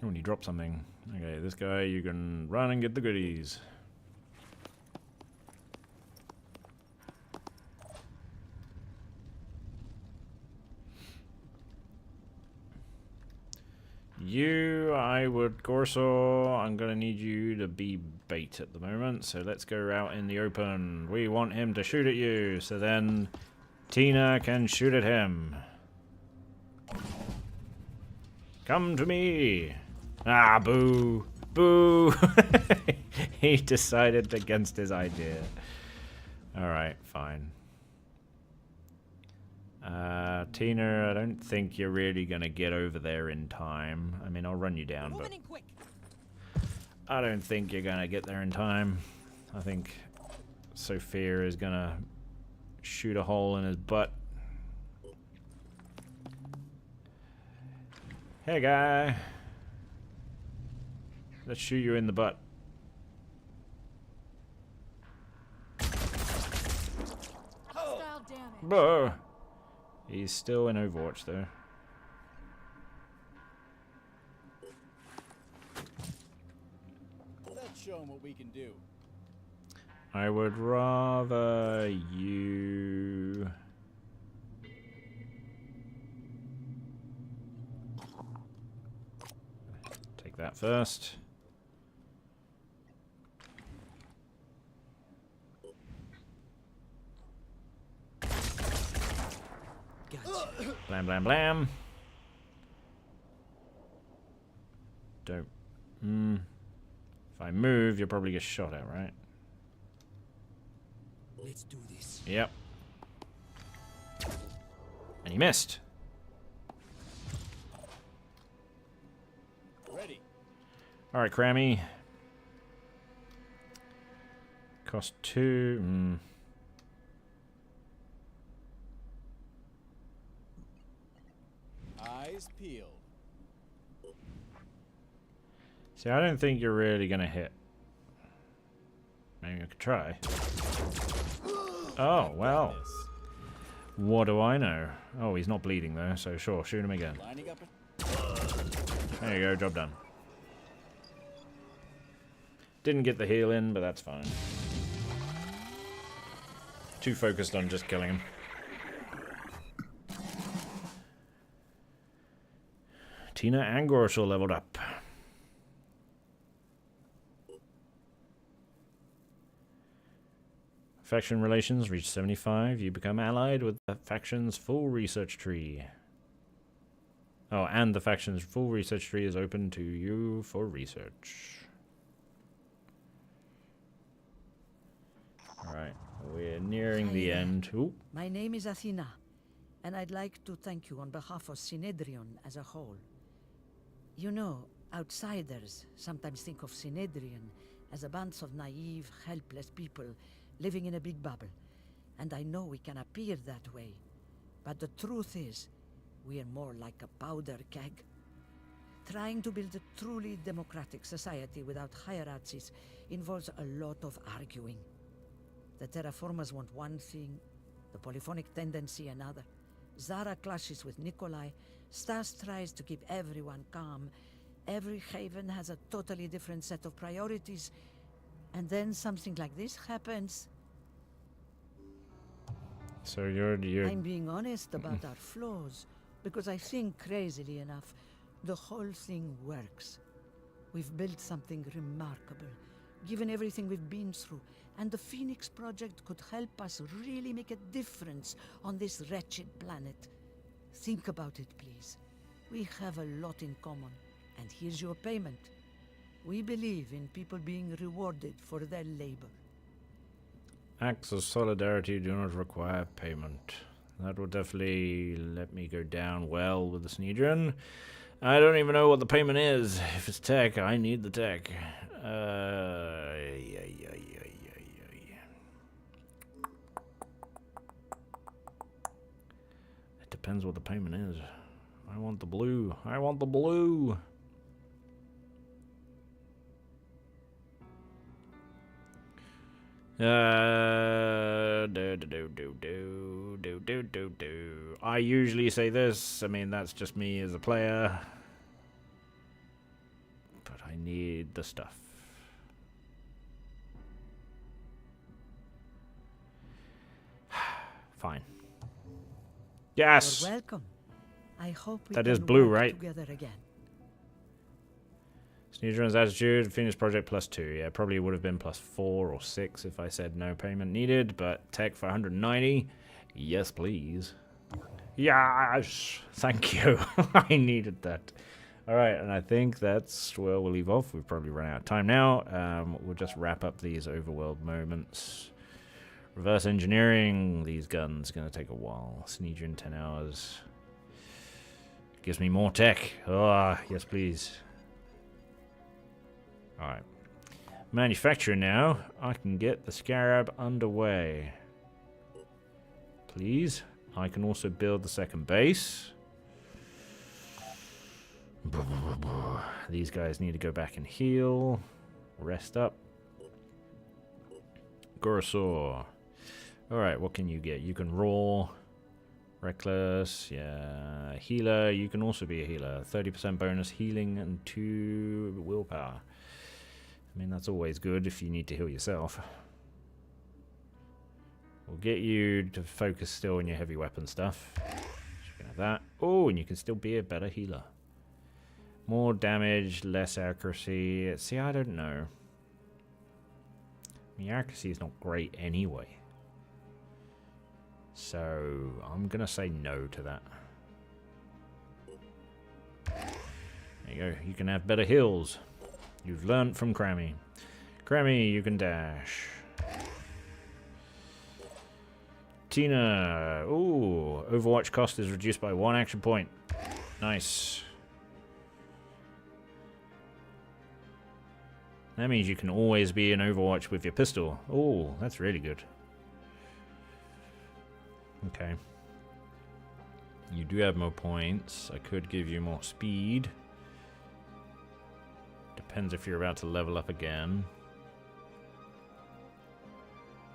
Oh, and he dropped something. Okay, this guy, you can run and get the goodies. You, I would, Corso, I'm gonna need you to be bait at the moment, so let's go out in the open. We want him to shoot at you, so then Tina can shoot at him. Come to me! Ah, boo! Boo! He decided against his idea. Alright, fine. Tina, I don't think you're really gonna get over there in time. I mean, I'll run you down, but I don't think you're gonna get there in time. I think Sophia is gonna shoot a hole in his butt. Hey, guy. Let's shoot you in the butt. Hostile damage. Whoa. He's still in Overwatch, though. Let's show him what we can do. I would rather you... take that first. Gotcha. Blam, blam, blam. Don't... If I move, you'll probably get shot at, right? Let's do this. Yep. And he missed. Ready. Alright, Crammy. Cost 2. Eyes peeled. See, I don't think you're really gonna hit. Maybe I could try. Oh, well. What do I know? Oh, he's not bleeding though, so sure, shoot him again. Lining up There you go, job done. Didn't get the heal in, but that's fine. Too focused on just killing him. Tina and Gorshal leveled up. Faction relations reach 75. You become allied with the faction's full research tree. Oh, and the faction's full research tree is open to you for research. Alright, we're nearing the end. Ooh. My name is Athena, and I'd like to thank you on behalf of Synedrion as a whole. You know, outsiders sometimes think of Synedrion as a bunch of naive, helpless people living in a big bubble, and I know we can appear that way. But the truth is, we are more like a powder keg. Trying to build a truly democratic society without hierarchies involves a lot of arguing. The terraformers want one thing, the polyphonic tendency another. Zara clashes with Nikolai, Stas tries to keep everyone calm. Every haven has a totally different set of priorities, and then something like this happens. So you're... I'm being honest about our flaws, because I think, crazily enough, the whole thing works. We've built something remarkable, given everything we've been through, and the Phoenix Project could help us really make a difference on this wretched planet. Think about it, please. We have a lot in common, and here's your payment. We believe in people being rewarded for their labor. Acts of solidarity do not require payment. That will definitely let me go down well with the Snedrian. I don't even know what the payment is. If it's tech, I need the tech. It depends what the payment is. I want the blue. I want the blue. I usually say this. I mean, that's just me as a player. But I need the stuff. Fine. Yes. You're welcome. I hope we that can is blue, work right? together again. Snedrion's attitude, Phoenix Project +2. Yeah, probably would have been +4 or 6 if I said no payment needed, but tech for 190. Yes, please. Yes! Thank you. I needed that. Alright, and I think that's where we'll leave off. We've probably run out of time now. We'll just wrap up these overworld moments. Reverse engineering these guns. Going to take a while. Snedrion 10 hours. Gives me more tech. Ah, yes, please. Alright. Manufacturing now. I can get the Scarab underway. Please. I can also build the second base. These guys need to go back and heal. Rest up. Gorosaur. Alright, what can you get? You can roar. Reckless, yeah. Healer, you can also be a healer. 30% bonus healing and 2 willpower. I mean, that's always good if you need to heal yourself. We'll get you to focus still on your heavy weapon stuff. So you can have that. Oh, and you can still be a better healer. More damage, less accuracy. See, I don't know. I mean, accuracy is not great anyway. So, I'm going to say no to that. There you go. You can have better heals. You've learnt from Crammy. Crammy, you can dash. Tina. Ooh, Overwatch cost is reduced by 1 action point. Nice. That means you can always be in Overwatch with your pistol. Ooh, that's really good. Okay. You do have more points. I could give you more speed. Depends if you're about to level up again.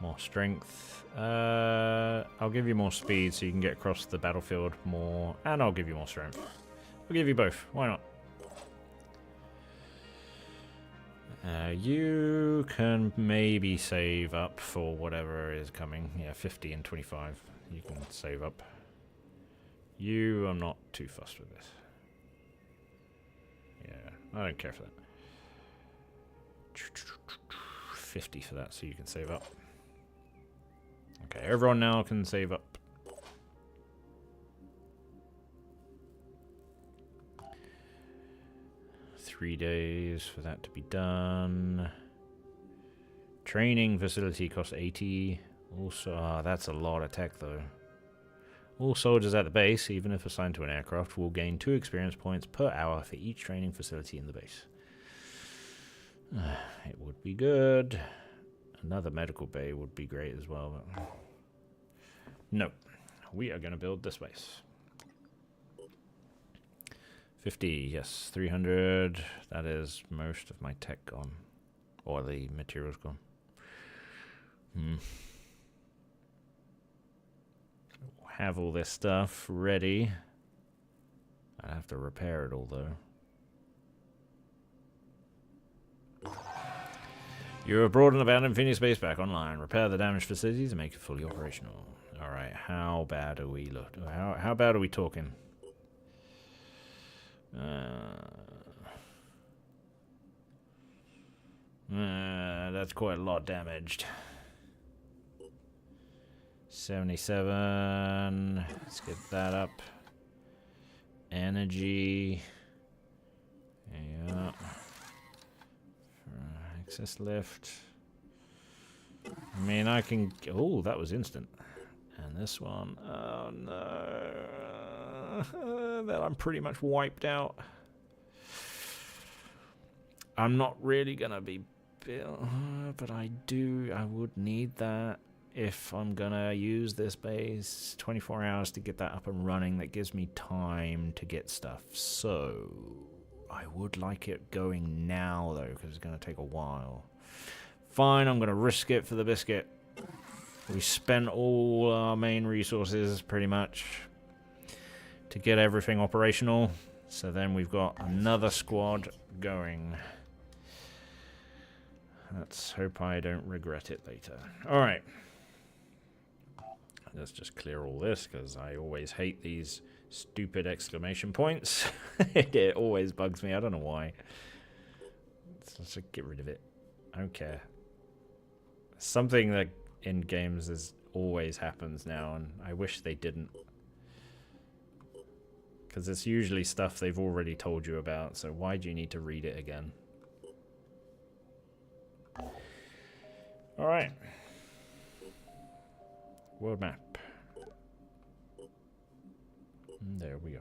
More strength. I'll give you more speed so you can get across the battlefield more. And I'll give you more strength. I'll give you both. Why not? You can maybe save up for whatever is coming. Yeah, 50 and 25. You can save up. You, I'm not too fussed with this. Yeah, I don't care for that. 50 for that, so you can save up. Okay, everyone now can save up. $3 days for that to be done. Training facility costs 80. Also, that's a lot of tech though. All soldiers at the base, even if assigned to an aircraft, will gain 2 experience points per hour for each training facility in the base. It would be good. Another medical bay would be great as well, but no. We are going to build this base. 50, yes, 300. That is most of my tech gone. Or the materials gone. Have all this stuff ready. I have to repair it all though. You have brought an abandoned Phoenix base back online. Repair the damaged facilities and make it fully operational. Alright, how bad are we how bad are we talking? That's quite a lot damaged. 77. Let's get that up. energy. Yeah. Access lift. I mean, I can... Oh, that was instant. And this one... Oh, no. Then I'm pretty much wiped out. I'm not really going to be built... But I would need that if I'm going to use this base. 24 hours to get that up and running. That gives me time to get stuff. So... I would like it going now, though, because it's going to take a while. Fine, I'm going to risk it for the biscuit. We spent all our main resources, pretty much, to get everything operational. So then we've got another squad going. Let's hope I don't regret it later. Alright. Let's just clear all this, because I always hate these stupid exclamation points. It always bugs me. I don't know why. Let's just get rid of it. I don't care. Something that in games always happens now, and I wish they didn't. Because it's usually stuff they've already told you about, so why do you need to read it again? Alright. World map. And there we are.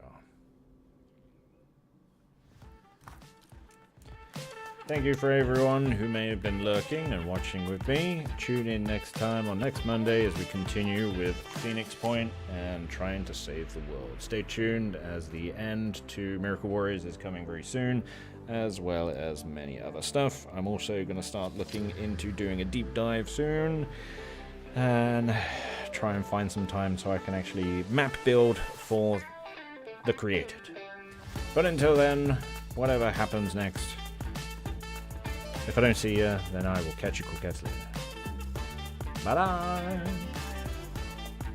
Thank you for everyone who may have been lurking and watching with me. Tune in next time on next Monday as we continue with Phoenix Point and trying to save the world. Stay tuned as the end to Miracle Warriors is coming very soon, as well as many other stuff. I'm also going to start looking into doing a deep dive soon and try and find some time so I can actually map build for the created. But until then, whatever happens next, if I don't see you, then I will catch you cool cats later. Bye-bye!